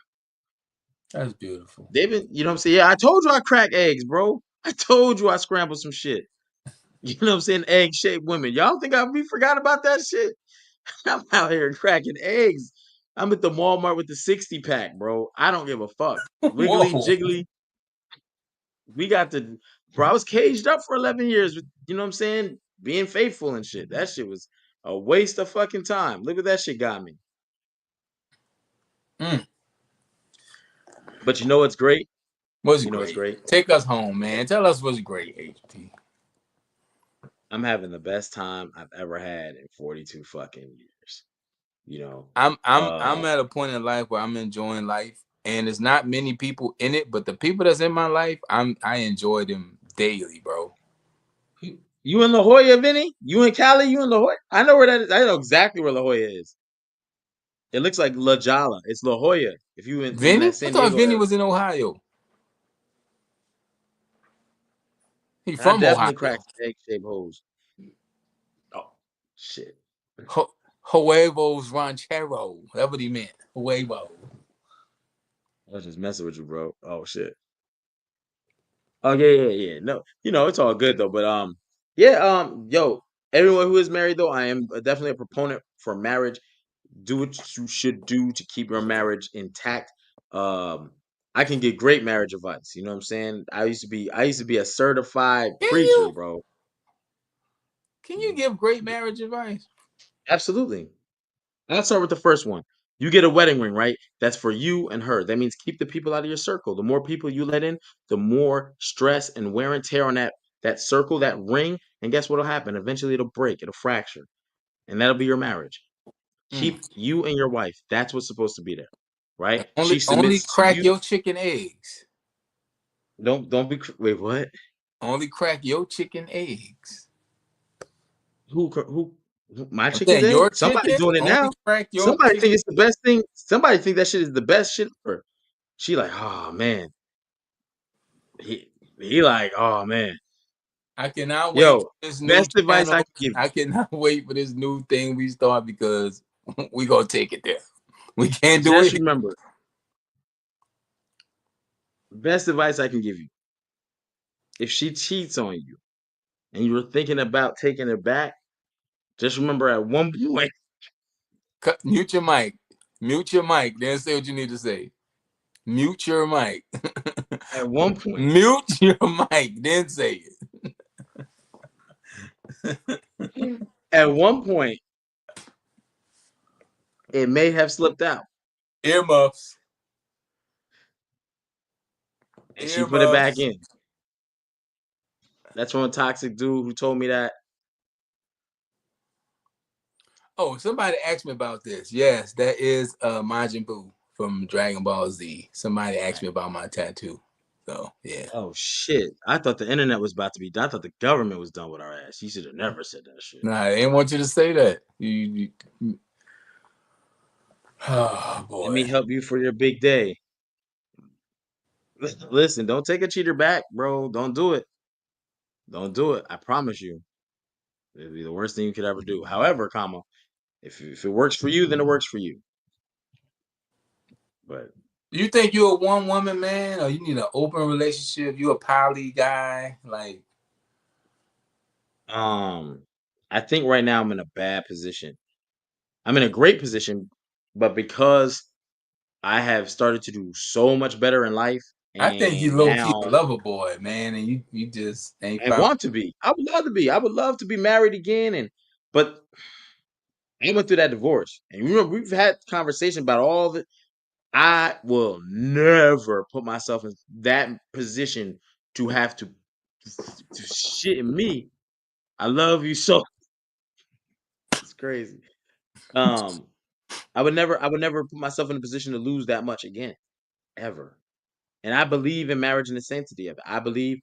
That's beautiful. They've been, you know what I'm saying? Yeah, I told you I crack eggs, bro. I told you I scrambled some shit. You know what I'm saying? Egg shaped women. Y'all think we forgot about that shit? I'm out here cracking eggs. I'm at the Walmart with the 60 pack, bro. I don't give a fuck. Wiggly, Whoa. jiggly. We got the bro. I was caged up for 11 years with, you know what I'm saying? Being faithful and shit. That shit was a waste of fucking time. Look what that shit got me. Mm, But you know what's great? what's You know what's great? great? Take us home, man. Tell us what's great, HT. I'm having the best time I've ever had in 42 fucking years. You know, I'm at a point in life where I'm enjoying life, and it's not many people in it, but the people that's in my life, I enjoy them daily, bro. you in La Jolla, Vinny? You in Cali? You in La Jolla? I know where that is. I know exactly where La Jolla is. It looks like La Jolla. It's La Jolla. If you in that Vinny? I San thought Diego Vinny area, was in Ohio. He I from definitely Ohio. cracked some egg shaped holes. Oh shit! Huevos Ranchero. That's what he meant. Huevo. I was just messing with you, bro. Oh shit. Oh yeah. No, it's all good though. But yeah. Yo, everyone who is married though, I am definitely a proponent for marriage. Do what you should do to keep your marriage intact. Um, I can get great marriage advice. You know what I'm saying? I used to be a certified Can preacher, you? bro. Can you give great marriage advice? Absolutely. Let's start with the first one. You get a wedding ring, right? That's for you and her. That means keep the people out of your circle. The more people you let in, the more stress and wear and tear on that circle, that ring. And guess what'll happen? Eventually it'll break, it'll fracture. And that'll be your marriage. Mm. Keep you and your wife. That's what's supposed to be there. And Right? only She only submits to crack you. your chicken eggs. Don't be wait, what? Only crack your chicken eggs. My I'm chicken's saying egg? your Somebody's chicken. doing it Only now. crack your Somebody chicken. think it's the best thing. Somebody think that shit is the best shit ever. She like, oh man. He like, oh man, I cannot wait yo, for this new best advice I channel. can give you. I cannot wait for this new thing we start because we gonna take it there. We can't do Just it. remember, best advice I can give you. If she cheats on you and you were thinking about taking her back, just remember at one point, Mute your mic. Mute your mic. Then say what you need to say. Mute your mic. at one point, Mute your mic. Then say it. at one point, it may have slipped out, Earmuffs. and she put it back Earmuffs. in. That's from a toxic dude who told me that. Oh, somebody asked me about this. Yes, that is Majin Buu from Dragon Ball Z. Somebody asked me about my tattoo. So yeah. Oh shit! I thought the internet was about to be done. I thought the government was done with our ass. You should have never said that shit. Nah, I didn't want you to say that. Oh Let boy. me help you for your big day. Listen, don't take a cheater back, bro. Don't do it. Don't do it. I promise you. It'd be the worst thing you could ever do. However, comma, if it works for you, then it works for you. But You think you're a one woman man, or you need an open relationship? You a poly guy? Like, um, I think right now I'm in a bad position. I'm in a great position, but because I have started to do so much better in life, I think you and low key a now lover boy, man, and you just ain't I found. want to be. I would love to be. I would love to be married again, and but I went through that divorce, and you know we've had conversation about all the. I will never put myself in that position to have to shit in me. I love you so. It's crazy. Um, I would never put myself in a position to lose that much again, ever. And I believe in marriage and the sanctity of it. I believe,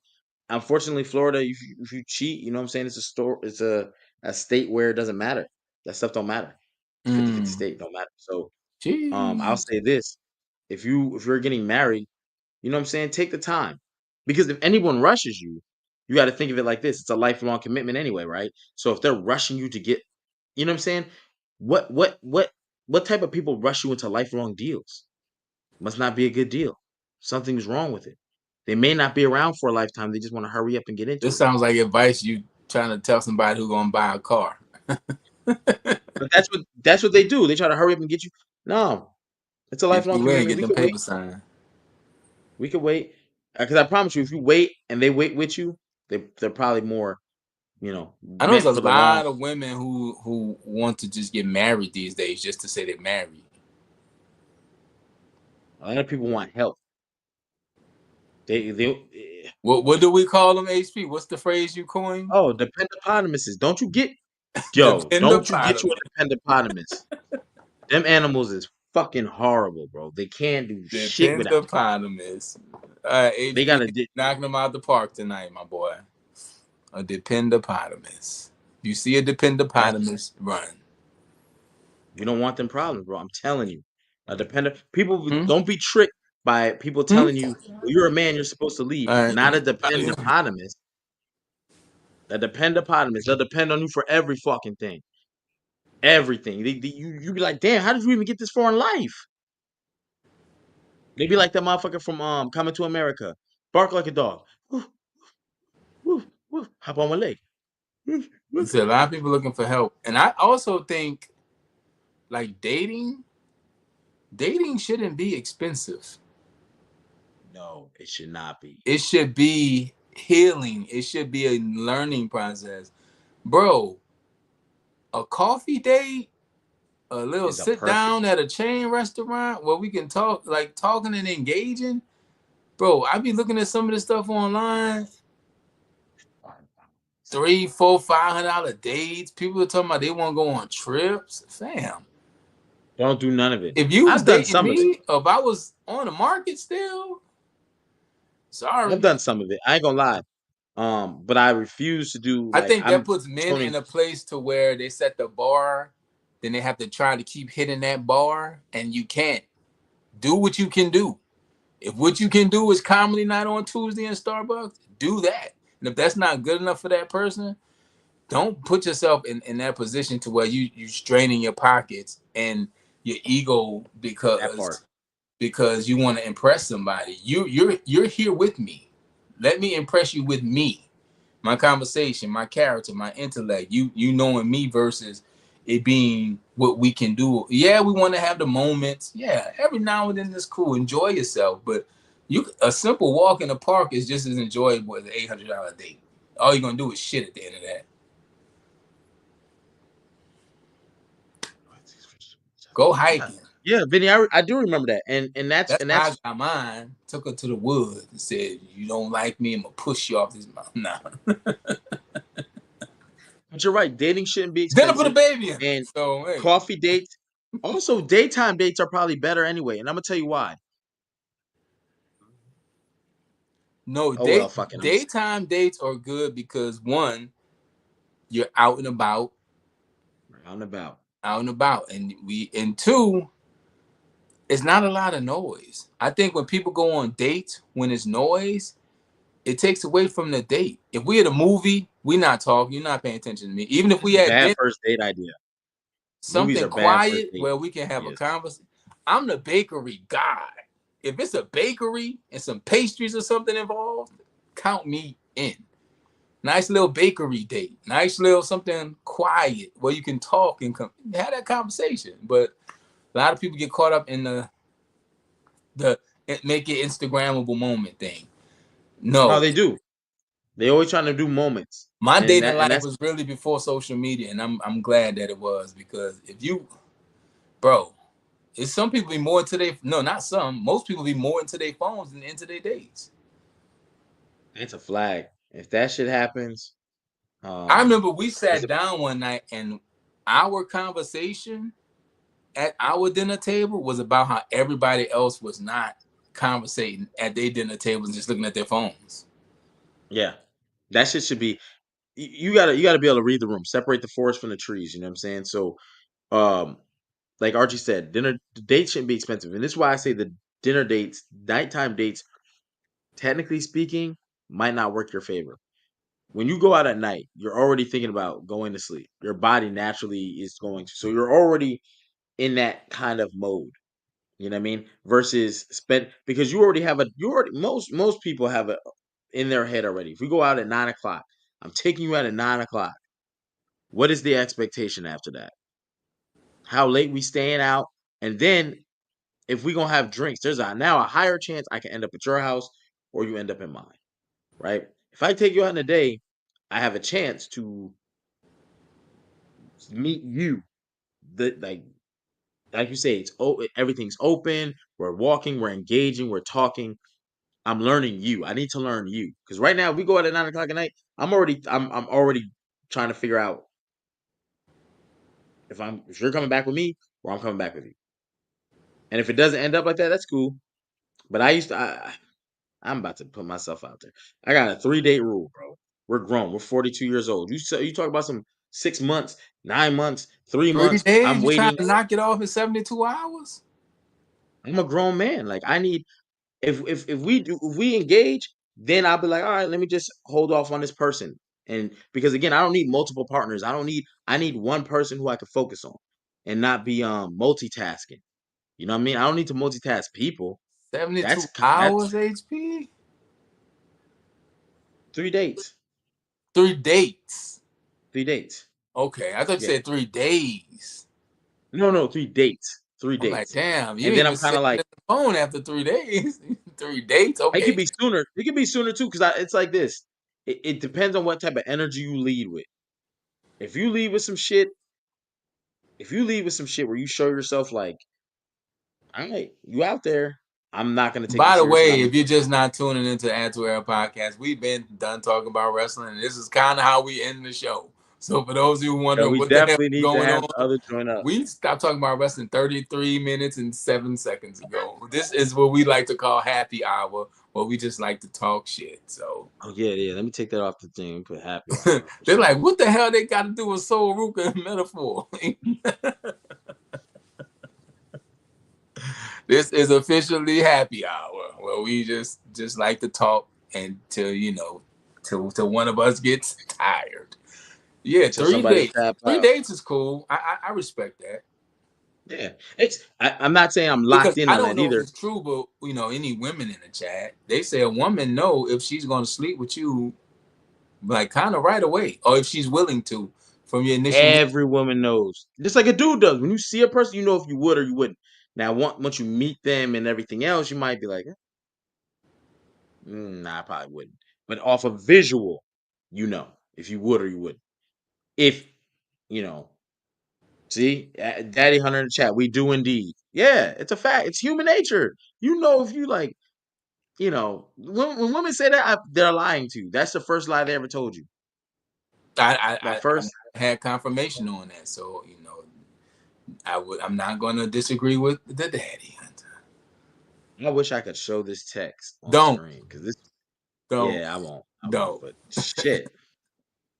unfortunately, Florida, if you cheat, you know what I'm saying? It's a state where it doesn't matter. That stuff don't matter. It's 50-50 Mm, state, don't matter. So I'll jeez. say this. If you're getting married, you know what I'm saying, take the time. Because if anyone rushes you, you got to think of it like this. It's a lifelong commitment anyway, right? So if they're rushing you to get, you know what I'm saying? What type of people rush you into lifelong deals? Must not be a good deal. Something's wrong with it. They may not be around for a lifetime. They just want to hurry up and get This into it. sounds like advice you trying to tell somebody who gonna buy a car. But that's what they do. They try to hurry up and get you. No, it's a Get lifelong you in, commitment. get We them could wait. paper signed. We could wait. Because I promise you, if you wait and they wait with you, they're probably more, I know there's meant a for the long. lot of women who want to just get married these days just to say they're married. A lot of people want help. They What do we call them, HP? What's the phrase you coined? oh, dependopotamuses. Don't you get you Dependable. a dependopotamus. Them animals is fucking horrible, bro. They can't do shit Depends without you. upon them is. All right, They HP gotta. knocking them out the park tonight, my boy. A dependopotamus. You see a That's dependopotamus, run. You don't want them problems, bro. I'm telling you. A dependent people Hmm? don't be tricked by people Hmm? telling you, well, you're a man, you're supposed to lead. All right. Not a dependopotamus. A dependopotamus. They'll depend on you for every fucking thing. Everything. You be like, damn, how did you even get this far in life? They be like that motherfucker from Coming to America. Bark like a dog. Woof, woof, woof. Hop on my leg. Woof, woof. So a lot of people looking for help, and I also think like dating shouldn't be expensive. No, it should not be. It should be healing. It should be a learning process, bro. A coffee date, a little Is a sit perfect. down at a chain restaurant where we can talk, like talking and engaging. Bro, I be looking at some of this stuff online. 3, 4, $500 dates. People are talking about they want to go on trips. Fam, Don't do none of it. if you was I've done dating some of it. me, or if I was on the market still, I've sorry. done some of it. I ain't gonna lie. But I refuse to do I like think that I'm puts men in Tony. a place to where they set the bar, then they have to try to keep hitting that bar, and you can't do what you can do. If what you can do is comedy night on Tuesday in Starbucks, do that. And if that's not good enough for that person, don't put yourself in that position to where you straining your pockets and your ego That part. because you want to impress somebody. You're here with me. Let me impress you with me, my conversation, my character, my intellect. You knowing me versus it being what we can do. Yeah, we want to have the moments. Yeah, every now and then it's cool. Enjoy yourself, but a simple walk in the park is just as enjoyable as an $800 date. All you're gonna do is shit at the end of that. Go Yeah, hiking. yeah, Vinny. I do remember that, and that's That's and how I that's. got mine. Took her to the woods and said, "You don't like me, I'm gonna push you off this mountain." Nah. But you're right. Dating shouldn't be Then I put a expensive, baby in her. and So hey, coffee dates. Also, daytime dates are probably better anyway, and I'm gonna tell you why. No, Oh well, fucking. daytime dates are good because one, you're out and about, Out and about. and two, it's not a lot of noise. I think when people go on dates, when it's noise, it takes away from the date. If we at a movie, we not talking, you're not paying attention to me. Even if That's we a had bad dinner, first date idea. Movies something are bad first quiet date where we can have a ideas. conversation. I'm the bakery guy. If it's a bakery and some pastries or something involved, count me in. Nice little bakery date. Nice little something quiet where you can talk and have that conversation. But a lot of people get caught up in the make it Instagrammable moment thing. No, No, they do. They always trying to do moments, my dating and life that's was really before social media, and I'm glad that it was because if you, bro, it's some people be more into their no, not some. Most people be more into their phones than into their dates. it's a flag. If that shit happens, I um, remember we it's sat a, down one night and our conversation at our dinner table was about how everybody else was not conversating at their dinner tables and just looking at their phones. yeah, that shit should be. You gotta be able to read the room, separate the forest from the trees. You know what I'm saying? So, um, like Archie said, dinner dates shouldn't be expensive, and this is why I say the dinner dates, nighttime dates, technically speaking, might not work your favor. When you go out at night, you're already thinking about going to sleep. Your body naturally is going to, so you're already in that kind of mode. You know what I mean? Versus spend because you already most people have it in their head already. If we go out at 9 o'clock, I'm taking you out at 9 o'clock. What is the expectation after that? How late we staying out? And then if we gonna have drinks, there's now a higher chance I can end up at your house or you end up in mine, right? If I take you out in a day, I have a chance to meet you. The like you say, everything's open. We're walking, we're engaging, we're talking. I'm learning you. I need to learn you because right now, if we go out at 9 o'clock at night, I'm already trying to figure out if you're coming back with me or I'm coming back with you. And if it doesn't end up like that, that's cool. But I'm about to put myself out there. I got a 3 date rule, bro. We're grown. We're 42 years old. You talk about some 6 months, 9 months, 3 3 months. days, I'm you trying waiting. to knock it off in 72 hours? I'm a grown man. Like I need if we engage, then I'll be like, all right, let me just hold off on this person. And because again, I don't need multiple partners. I need one person who I can focus on and not be multitasking. You know what I mean? I don't need to multitask people. 72 That's hours, HP? 3 dates. 3 dates. 3 dates. Okay, I thought you Yeah. said 3 days. No, 3 dates. Three I'm like, dates. damn, you And ain't then I'm even kind of sitting like, at the phone after 3 days. 3 dates, it could okay. be sooner. It could be sooner too, because it's like this. It depends on what type of energy you lead with. If you lead with some shit, if you lead with some shit where you show yourself like, all right, you out there, I'm not gonna take you By the serious, and way, I'm if you're just not tuning into Add to Air podcast, we've been done talking about wrestling, and this is kind of how we end the show. So for those of you wondering we what the hell definitely is need to going have on, the other join up. we stopped talking about wrestling 33 minutes and 7 seconds ago. This is what we like to call happy hour, where we just like to talk shit. So Oh yeah. Let me take that off the thing and put happy hour for they're sure. like, what the hell they got to do with Soul Ruka metaphor? This is officially happy hour, where we just like to talk until till one of us gets tired. Yeah, Until three somebody dates. tap Three out. dates is cool. I respect that Yeah, I'm not saying I'm because locked in I on don't that know if either. it's true, but any women in the chat, they say a woman know if she's going to sleep with you, like kind of right away, or if she's willing to from your initial meet. Every woman knows, just like a dude does. When you see a person, you know if you would or you wouldn't. Now, once you meet them and everything else, you might be like, nah, I probably wouldn't. But off of visual, you know if you would or you wouldn't. If you know, see, Daddy Hunter in the chat, we do indeed. Yeah, it's a fact. It's human nature. You know if you like, when women say that, they're lying to you. That's the first lie they ever told you. That I first, had confirmation on that, so I'm not going to disagree with the daddy hunter. I wish I could show this text on Don't. screen because this. Don't. Yeah, I won't. I won't. Don't. But shit,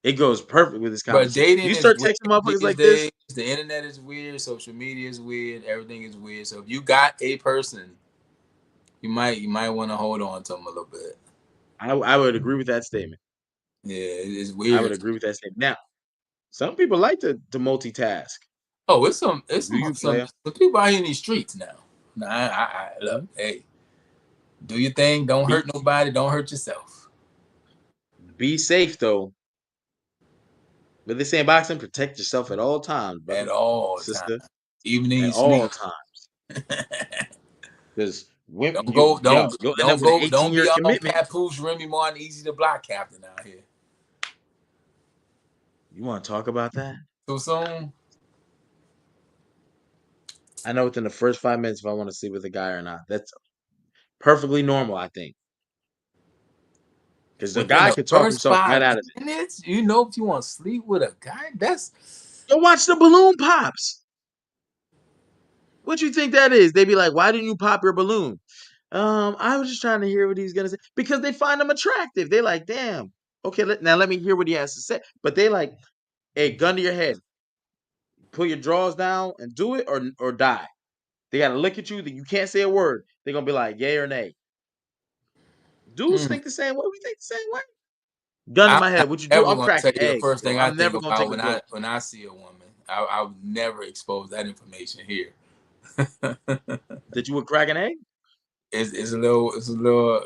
it goes perfect with this But conversation. dating You is start weird texting motherfuckers these like this, days. The internet is weird. Social media is weird. Everything is weird. So if you got a person, you might want to hold on to them a little bit. I would agree with that statement. Yeah, it's I would weird. agree with that statement. Now, some people like to multitask. Oh, it's Do you, player? some people out here in these streets now. Nah, look, Mhm. hey, do your thing. Don't Be hurt nobody. Don't hurt yourself be safe though. But they say in boxing, protect yourself at all times, at brother, all times, sister, even in at your sleep. all times. Because when Don't go, you'll end up with an don't 18-year be all commitment. Papoose, Remy Martin, easy to block captain out here. You want to talk about that? Too soon. I know within the first 5 minutes if I want to sleep with a guy or not. That's perfectly normal, I think. Because a Within guy the could talk first himself right five out of it. minutes, you know if you want to sleep with a guy, that's Go watch the balloon pops. What you think that is? They be like, "Why didn't you pop your balloon?" I was just trying to hear what he's gonna say because they find him attractive. They like, damn. Okay, now let me hear what he has to say. But they like, hey, gun to your head, pull your drawers down and do it or die. They gotta look at you. That you can't say a word. They're gonna be like, yay or nay. Dudes mm, think the same way. We think the same way. Gun to I'm my not head. What you do? ever I'm gonna tell cracking you the eggs, first bro. thing I I'm think never gonna about take a bullet. when I see a woman. I would never expose that information here. That you would crack an egg? It's a little it's a Yo,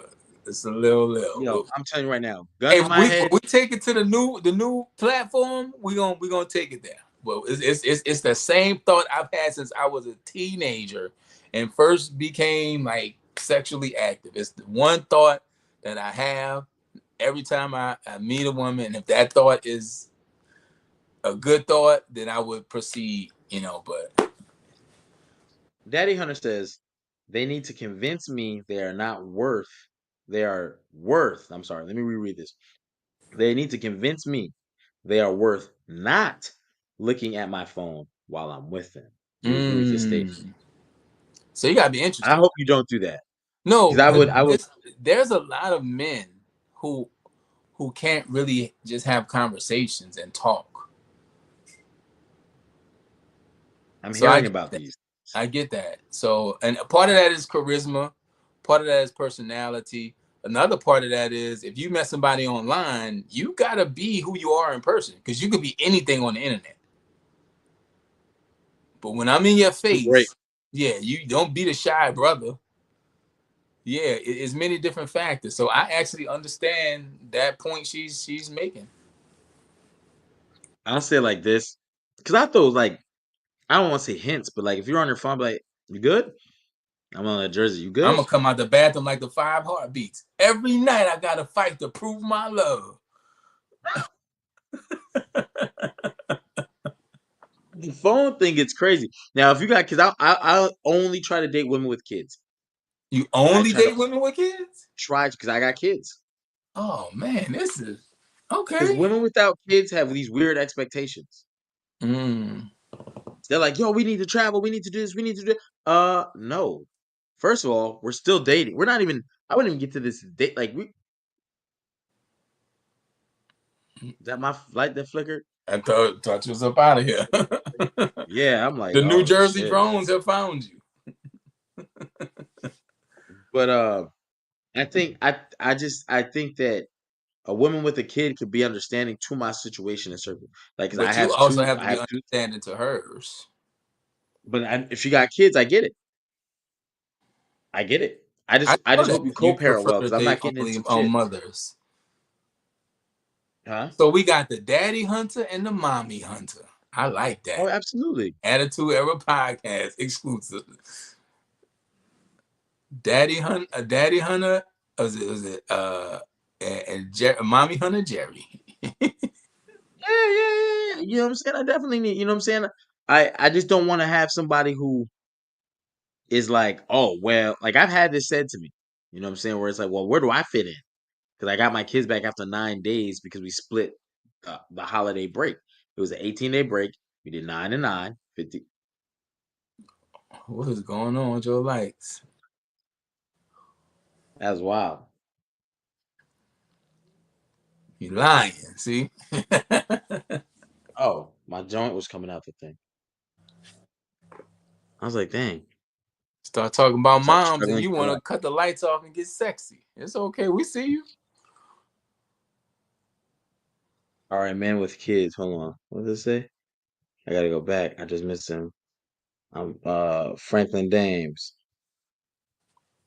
little. I'm telling you right now. Gun Hey, to my when head. we take it to the new platform, we gonna take it there. Well, it's the same thought I've had since I was a teenager and first became like sexually active. It's the one thought that I have every time I meet a woman, and if that thought is a good thought, then I would proceed. But Daddy Hunter says they need to convince me they are not worth. They are worth. I'm sorry. Let me reread this. They need to convince me they are worth not looking at my phone while I'm with them. Do you agree with this statement? mm, so you gotta be I interested. hope you don't do that because No, I because would. I would. there's a lot of men who who can't really just have conversations and talk. I'm So I hearing get about that. these. I get that. So, and a part of that is charisma, part of that is personality. Another part of that is if you met somebody online, you gotta be who you are in person because you could be anything on the internet. But when I'm in your You're great. face, yeah, you don't be the shy brother. Yeah, it's many different factors. So I actually understand that point she's making. I'll say it like this because I throw like I don't want to say hints, but like if you're on your phone, be like, "You good?" I'm on that jersey. You I'm good? gonna come out the bathroom like the five heartbeats. Every night I gotta fight to prove my love. The phone thing gets crazy. Now, if you got kids, I only try to date women with kids. You I only try to date women with kids? try because I got kids. Oh man, this is Because okay. women without kids have these weird expectations. Mm. They're like, "Yo, we need to travel. We need to do this. We need to do." No. First of all, we're still dating. We're not even. I wouldn't even get to this date. Like, we. Is that my light that flickered? I thought you was up out of here. Yeah, I'm like, The New oh Jersey shit. drones have found you. But I think that a woman with a kid could be understanding to my situation and circle. Like, cause But you also have to I be have two. understanding to hers. But if she got kids, I get it. I get it. I I know just hope you that you co-parent prefer well to because I'm date not getting only into shit. mothers. Huh? So we got the daddy hunter and the mommy hunter. I like Oh, that. absolutely. Attitude Era podcast exclusive. Daddy hunter. Was it mommy hunter Jerry? Yeah. You know what I'm saying? I definitely need. You know what I'm saying? I just don't want to have somebody who is like, oh well, like I've had this said to me. You know what I'm saying? Where it's like, well, where do I fit in? Because I got my kids back after 9 days because we split the holiday break. It was an 18-day break. We did 9 and 9, 50. What is going on with your lights? That's wild. You lying. See? Oh, my joint was coming out the thing. I was like, dang. Start talking about Start moms and struggling you for want to life. cut the lights off and get sexy. It's okay. We see you. All right, man with kids. Hold on. What does it say? I gotta go back. I just missed him. I'm Franklin Dames.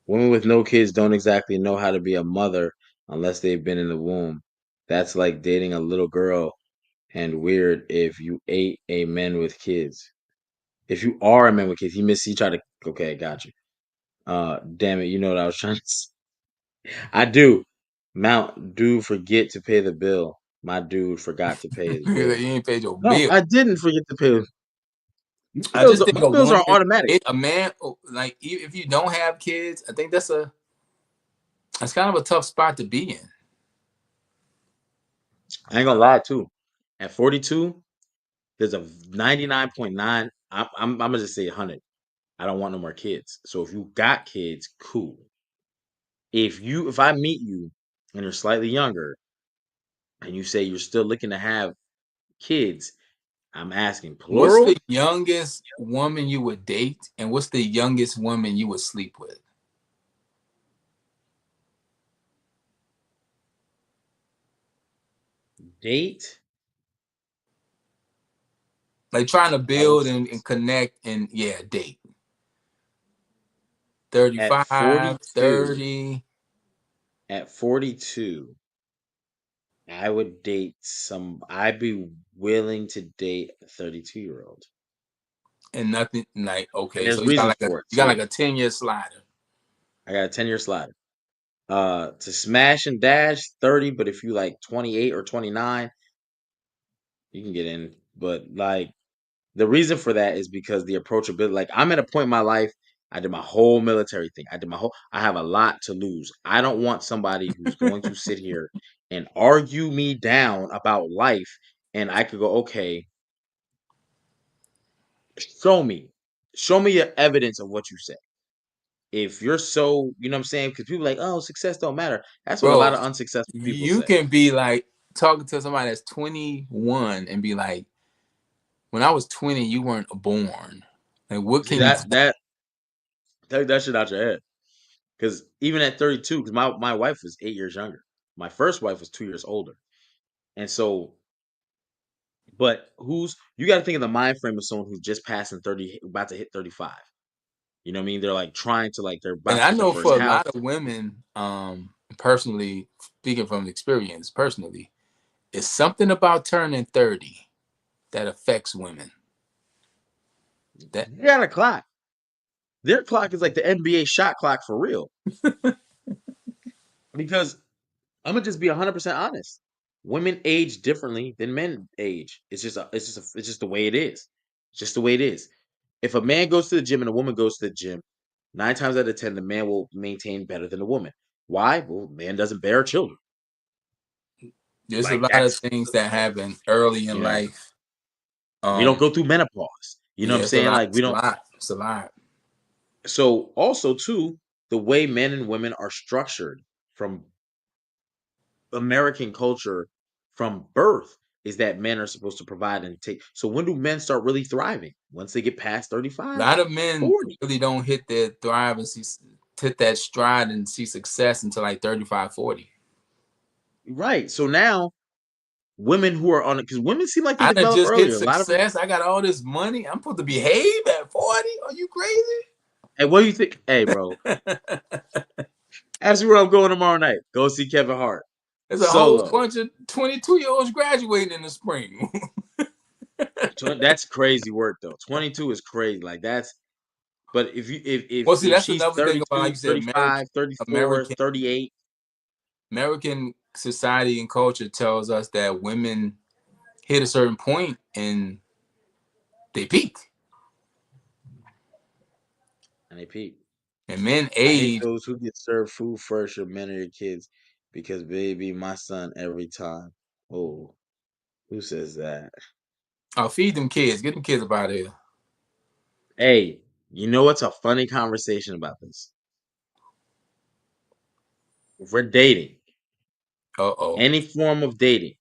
Women with no kids don't exactly know how to be a mother unless they've been in the womb. That's like dating a little girl and weird if you ate a man with kids. If you are a man with kids, he tried to okay, got you. Damn it, you know what I was trying to say. I do. Mount do forget to pay the bill. My dude forgot to pay his You bill. ain't paid your No, bill. I didn't forget to pay. I just think My a bills woman, are automatic. a man, like if you don't have kids, I think that's kind of a tough spot to be in. I ain't gonna lie too. At 42, there's a 99.9. I'm gonna just say 100. I don't want no more kids. So if you got kids, cool. If I meet you and you're slightly younger and you say you're still looking to have kids, I'm asking What's the plural youngest woman you would date, and what's the youngest woman you would sleep with? date. Like trying to I would build s- and connect and yeah, date. at 35, 42. 30, At 42, I would date some. I'd be willing to date a 32-year-old, and nothing like and okay, so there's reasons for it. you got So like a 10-year slider. I got a 10-year slider. To smash and dash 30, but if you like 28 or 29, you can get in. But like the reason for that is because the approachability. Like I'm at a point in my life, I did my whole military thing. I have a lot to lose. I don't want somebody who's going to sit here and argue me down about life. And I could go, okay, show me. Show me your evidence of what you say. If you're so, you know what I'm saying? Because people are like, oh, success don't matter. That's what a lot Bro, of unsuccessful people you say. can be like talking to somebody that's 21 and be like, when I was 20, you weren't born. Like, what See can you take that shit out your head. Because even at 32, because my wife was 8 years younger. My first wife was 2 years older. And so, but who's you got to think of the mind frame of someone who's just passing 30, about to hit 35. You know what I mean? They're like trying to like they're and about to I get their know first for a house. lot of women, personally, speaking from experience, personally, it's something about turning 30 that affects women. That They got a clock. Their clock is like the NBA shot clock for real. Because I'm gonna just be 100% honest. Women age differently than men age. It's just the way it is. It's just the way it is. If a man goes to the gym and a woman goes to the gym, 9 times out of 10, the man will maintain better than the woman. Why? Well, man doesn't bear children. there's a Like lot of that's things that happen early in you know, life. we don't Um, go through menopause. You know what yeah, I'm it's a saying? lot. Like we It's a don't. lot. It's a lot. So also too, the way men and women are structured from American culture from birth is that men are supposed to provide and take. So when do men start really thriving? Once they get past A 35, lot of men 40. really don't hit their thrive and hit that stride and see success until like 35, 40. Right. So now women who are on it, because women seem like they I done develop just hit earlier. A lot of them. success. I got all this money. I'm supposed to behave at 40. Are you Hey, what do you think? Hey, bro, crazy? ask me where I'm going tomorrow night. Go see Kevin Hart There's a whole solo. bunch of 22-year-olds graduating in the spring. That's crazy work though. 22 is crazy. Like that's. But if you Well, see, if that's she's another thing about, like 32, you said, 35, 34, American 38, American society and culture tells us that women hit a certain point and they peak, and they peak. and men I hate age. those who get served food first or men or your kids because baby, my son every time. Oh, who says that? I'll feed them kids. Get them kids up out of here. Hey, you know what's a funny conversation about this? If we're dating Uh-oh. Any form of dating,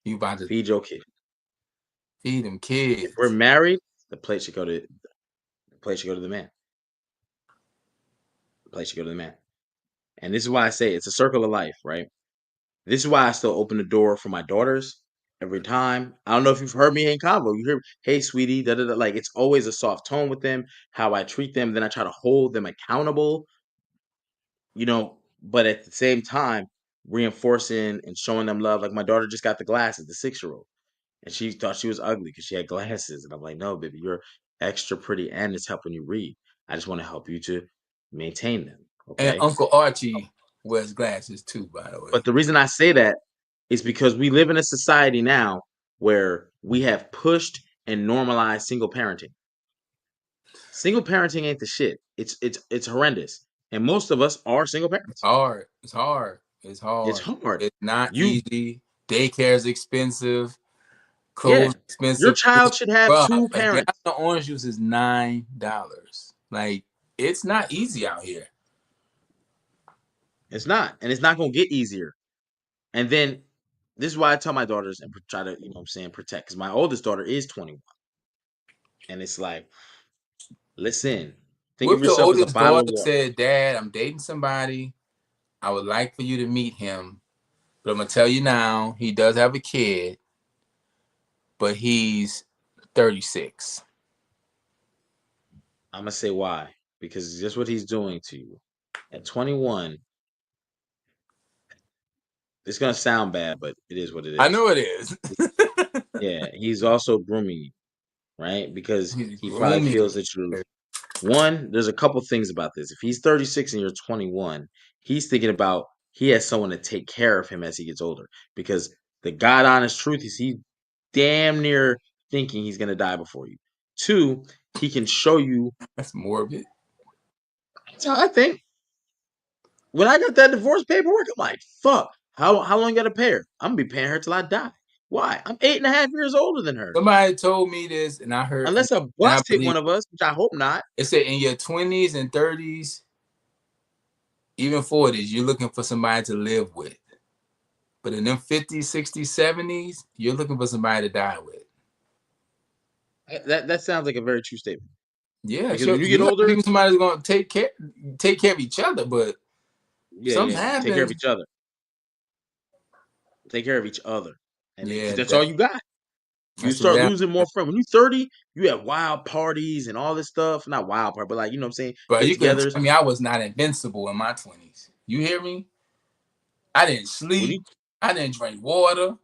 You about to feed your kid. feed them If we're kids. married, the plate should go to the man. The plate should go to the man. And this is why I say it's a circle of life, right? This is why I still open the door for my daughters every time. I don't know if you've heard me in convo. You hear, hey, sweetie, da da da. Like it's always a soft tone with them, how I treat them. Then I try to hold them accountable, but at the same time, reinforcing and showing them love. Like my daughter just got the glasses, the 6-year-old, and she thought she was ugly because she had glasses. And I'm like, no, baby, you're extra pretty and it's helping you read. I just want to help you to maintain them. And Okay. Uncle Archie wears glasses too, by the way. But the reason I say that is because we live in a society now where we have pushed and normalized single parenting. Single parenting ain't the shit. It's horrendous. And most of us are single It's parents. hard. It's hard. It's It's hard. hard. It's not You easy. Daycare is expensive. Yeah. Clothes Your expensive. child should have Bro, two a gallon parents. of orange juice is $9. Like, it's not easy out here. It's not. And it's not gonna get easier. And then this is why I tell my daughters and try to, protect. Because my oldest daughter is 21. And it's like, listen, think What of if the yourself as a oldest bottle of daughter water. said, Dad, I'm dating somebody. I would like for you to meet him. But I'm going to tell you now, he does have a kid, but he's 36. I'm gonna say why. Because just what he's doing to you. At 21, it's gonna sound bad, but it is what it I is. know it is. Yeah, he's also grooming you, right? Because He's he probably grooming feels me. that there's a couple things about this. If he's 36 and you're 21, he's thinking about he has someone to take care of him as he gets older. Because the God honest truth is he damn near thinking he's gonna die before you. Two, he can show you. That's morbid. That's how I think. When I got that divorce paperwork, I'm like, fuck. How long you gotta pay her? I'm gonna be paying her till I die. Why? I'm 8.5 years older than her. Somebody told me this, and I heard, Unless a and bus I hit believe one of us, which I hope not. it said in your 20s and 30s, even 40s, you're looking for somebody to live with. But in them 50s, 60s, 70s, you're looking for somebody to die with. That sounds like a very true statement. Yeah, Because sure. when you You're get not older, leaving somebody who's gonna take care of each other, but yeah, something yeah, take care of happens. each other. Take care of each other. And because Yeah, that's all you got. You that's the start reality. losing more friends. When you're 30, you have wild parties and all this stuff. Not wild part, but like, you know what I'm saying? But Get you couldn't togethers. tell me I was not invincible in my 20s. You hear me? I didn't When sleep. you I didn't drink water.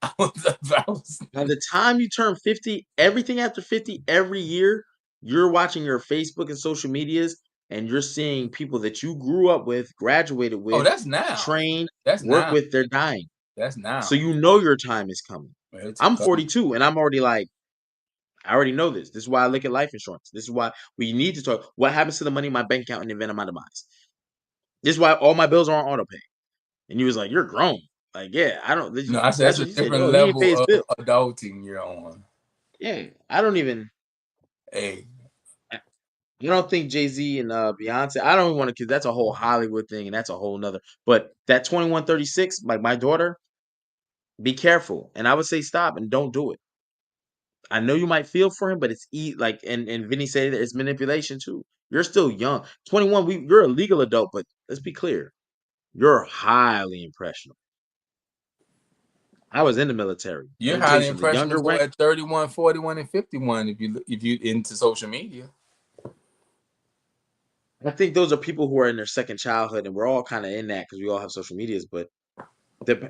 I was By the time you turn 50, everything after 50, every year, you're watching your Facebook and social medias and you're seeing people that you grew up with, graduated oh, with, that's now. trained, That's work now. with, they're dying. That's So now. you know your time is coming. It's I'm coming. 42 and I'm already like, I already know this. This is why I look at life insurance. This is why we need to talk. What happens to the money in my bank account in the event of my demise? This is why all my bills are on auto pay. And you was like, you're grown. Like, yeah, I don't. No, I said That's that's a what you said. different Oh, he ain't pay level his of bill. adulting you're on. Yeah, I don't even. Hey, You don't think Jay Z and Beyonce? I don't even want to, because that's a whole Hollywood thing, and that's a whole nother. But that 2136, like my daughter, be careful. And I would say stop and don't do it. I know you might feel for him, but it's like and Vinny said that it's manipulation too. You're still young. 21, you're a legal adult, but let's be clear. You're highly impressionable. I was in the military. Let you're me tell you highly something. The younger impressionable rank, at 31, 41, and 51 if you into social media. I think those are people who are in their second childhood, and we're all kind of in that because we all have social medias. But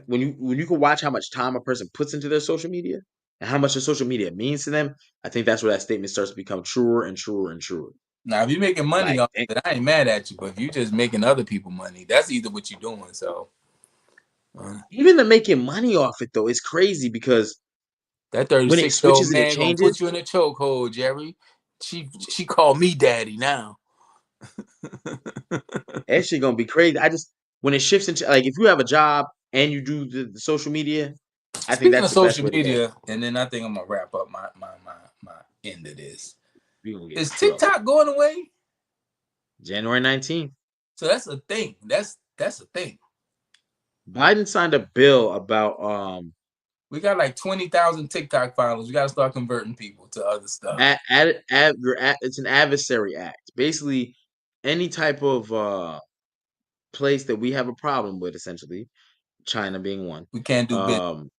when you can watch how much time a person puts into their social media and how much the social media means to them, I think that's where that statement starts to become truer and truer and truer. Now, if you're making money Like, off it, I ain't mad at you. But if you just making other people money, that's either what you're doing. So even the making money off it though is crazy because that when it 36-year old switches and it man gonna put changes, you in a chokehold, Jerry. She called me daddy now. that shit gonna be crazy. I just when it shifts into like if you have a job and you do the social media, I think Speaking that's of the best social way to go. media, and then I think I'm gonna wrap up my end of this. We gonna get in Is trouble. TikTok going away? January 19th. So that's a thing. That's a thing. Biden signed a bill about We got like 20,000 TikTok followers. We got to start converting people to other stuff. it's an adversary act. Basically, any type of place that we have a problem with, essentially, China being one. We can't do business. Um,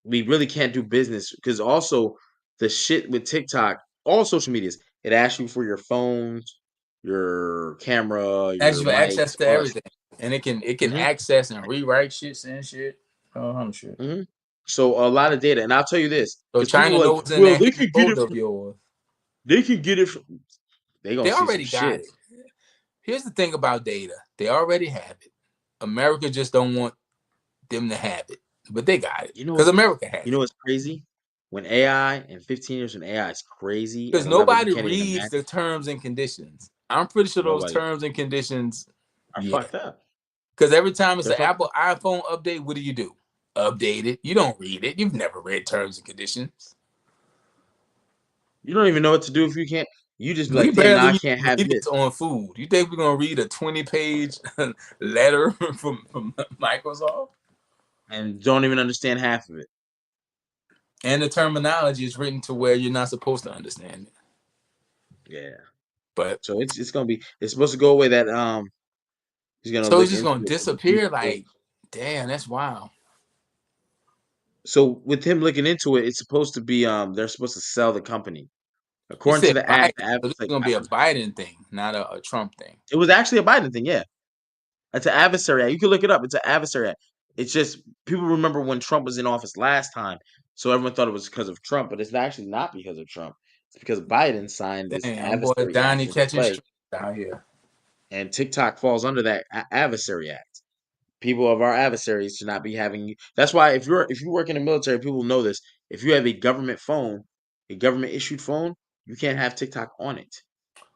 we really can't do business because also the shit with TikTok, all social medias, it asks you for your phones, your camera, Actually, your for access mics, to all that everything, stuff. and it can Hmm. access and rewrite shit, send shit. Oh, I'm sure. Hmm. So a lot of data, and I'll tell you this, So because people China are like, knows in well, that hidden folder of yours. they can get it. They gonna They see some already got shit. it. Here's the thing about data: they already have it. America just don't want them to have it, but they got it You know, because America you has know it. what's crazy? When AI in 15 years, when AI is crazy Because at a level you nobody can't even reads the imagine, terms and conditions. I'm pretty sure those nobody terms and conditions, are yeah. fucked up. Because every time it's They're an fucked Apple up. iPhone update, what do? Update it. You don't read it. You've never read terms and conditions. You don't even know what to do if you can't. You just be We like, damn, now barely I even can't have read it this. on food. You think we're gonna read a 20-page letter from Microsoft? And don't even understand half of it. And the terminology is written to where you're not supposed to understand it. Yeah. But So it's gonna be it's supposed to go away that he's gonna so it's look just into gonna it for the people. disappear. Like, damn, that's wild. So with him looking into it, it's supposed to be they're supposed to sell the company. You According to said the Biden, ad, the ad so this was is like gonna be a Biden thing, not a Trump thing. it was actually a Biden thing, yeah. It's an adversary act. You can look it up. It's an adversary act. It's just people remember when Trump was in office last time, so everyone thought it was because of Trump, but it's actually not because of Trump. It's because Biden signed this Damn, boy, adversary act Donnie into catching play, street out here. and TikTok falls under that adversary act. People of our adversaries should not be having you. That's why if you work in the military, people know this. If you have a government phone, a government issued phone, you can't have TikTok on it.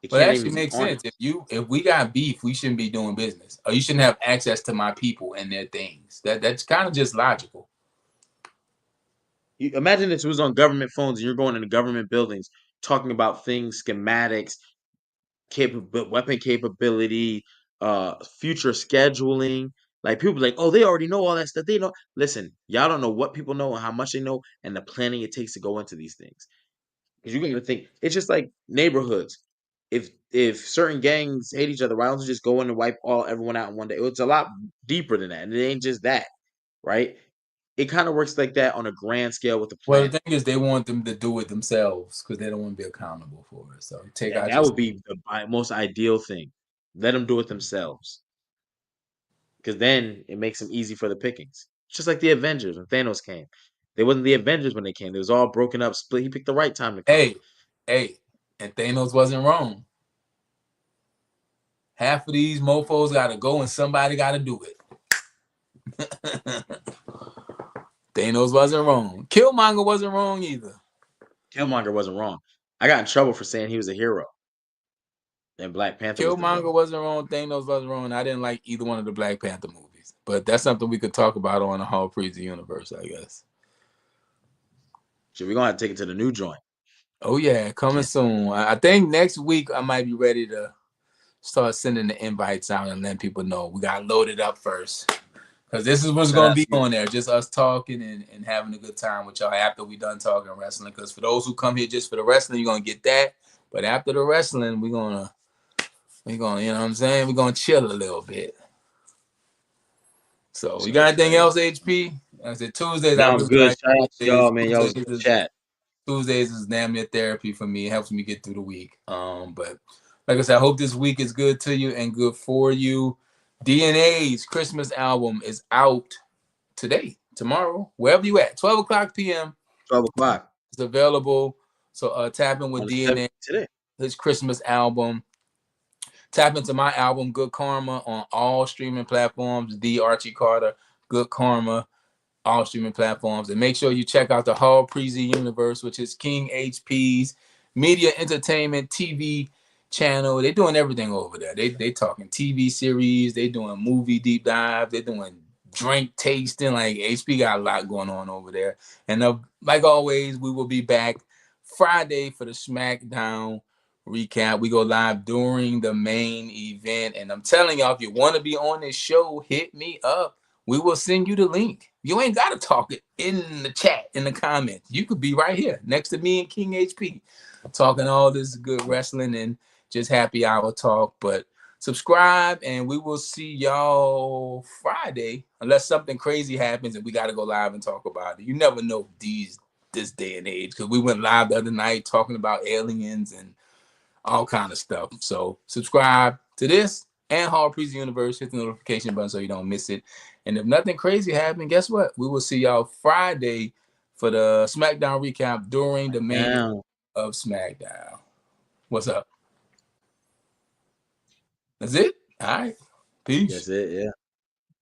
It Well, that can't actually even be makes on it. sense. If we got beef, we shouldn't be doing business, or you shouldn't have access to my people and their things. That's kind of just logical. You, imagine this was on government phones and you're going into government buildings talking about things, schematics, weapon capability, future scheduling. Like people be like, oh, they already know all that stuff. They know. Listen, y'all don't know what people know and how much they know and the planning it takes to go into these things. Because you're gonna think it's just like neighborhoods. If certain gangs hate each other, why don't you just go in and wipe everyone out in one day? It's a lot deeper than that, and it ain't just that, right? It kind of works like that on a grand scale with the Well, the planning. thing is, they want them to do it themselves because they don't want to be accountable for it. So take And out that your. would be the most ideal thing. Let them do it themselves, because then it makes them easy for the pickings. It's just like the Avengers when Thanos came. They wasn't the Avengers when they came. It was all broken up, split. He picked the right time to come. Hey, hey, and Thanos wasn't wrong. Half of these mofo's got to go, and somebody got to do it. Thanos wasn't wrong. Killmonger wasn't wrong either. Killmonger wasn't wrong. I got in trouble for saying he was a hero, and Black Panther was the Killmonger villain. wasn't wrong. Thanos wasn't wrong. I didn't like either one of the Black Panther movies, but that's something we could talk about on the Hall Preacher universe, I guess. So we're gonna have to take it to the new joint. Oh yeah, coming Can't. soon. I think next week I might be ready to start sending the invites out and letting people know. We got loaded up first. Because this is what's Shout going to out be to you. on there. Just us talking and having a good time with y'all after we done talking wrestling. Because for those who come here just for the wrestling, you're going to get that. But after the wrestling, you know what I'm saying? We're going to chill a little bit. So you So got anything excited. else, HP? I said Tuesdays, I No, I'm really good. like Shout out to Tuesdays. y'all, man. Y'all was a good chat. Tuesdays is damn near therapy for me. It helps me get through the week. But like I said, I hope this week is good to you and good for you. DNA's Christmas album is out today, tomorrow, wherever you at, 12 o'clock p.m. 12 o'clock It's available. So tap in with on the 7th DNA, today. his Christmas album. Tap into my album, Good Karma, on all streaming platforms. The Archie Carter, Good Karma, all streaming platforms. And make sure you check out the Hall Preezy Universe, which is King HP's media entertainment TV channel. They're doing everything over there. They talking TV series, they doing movie deep dive, they're doing drink tasting. Like HP got a lot going on over there. And like always, we will be back Friday for the SmackDown recap. We go live during the main event. And I'm telling y'all, if you want to be on this show, hit me up. we will send you the link. You ain't got to talk it in the chat, in the comments. You could be right here next to me and King HP talking all this good wrestling and just happy hour talk. But subscribe, and we will see y'all Friday, unless something crazy happens and we got to go live and talk about it. You never know this day and age, because we went live the other night talking about aliens and all kind of stuff. So subscribe to this and Hall Priest Universe. Hit the notification button so you don't miss it. And if nothing crazy happened, guess what? We will see y'all Friday for the SmackDown recap during the main Damn. of SmackDown. What's up? That's it. All right. Peace. That's it. Yeah.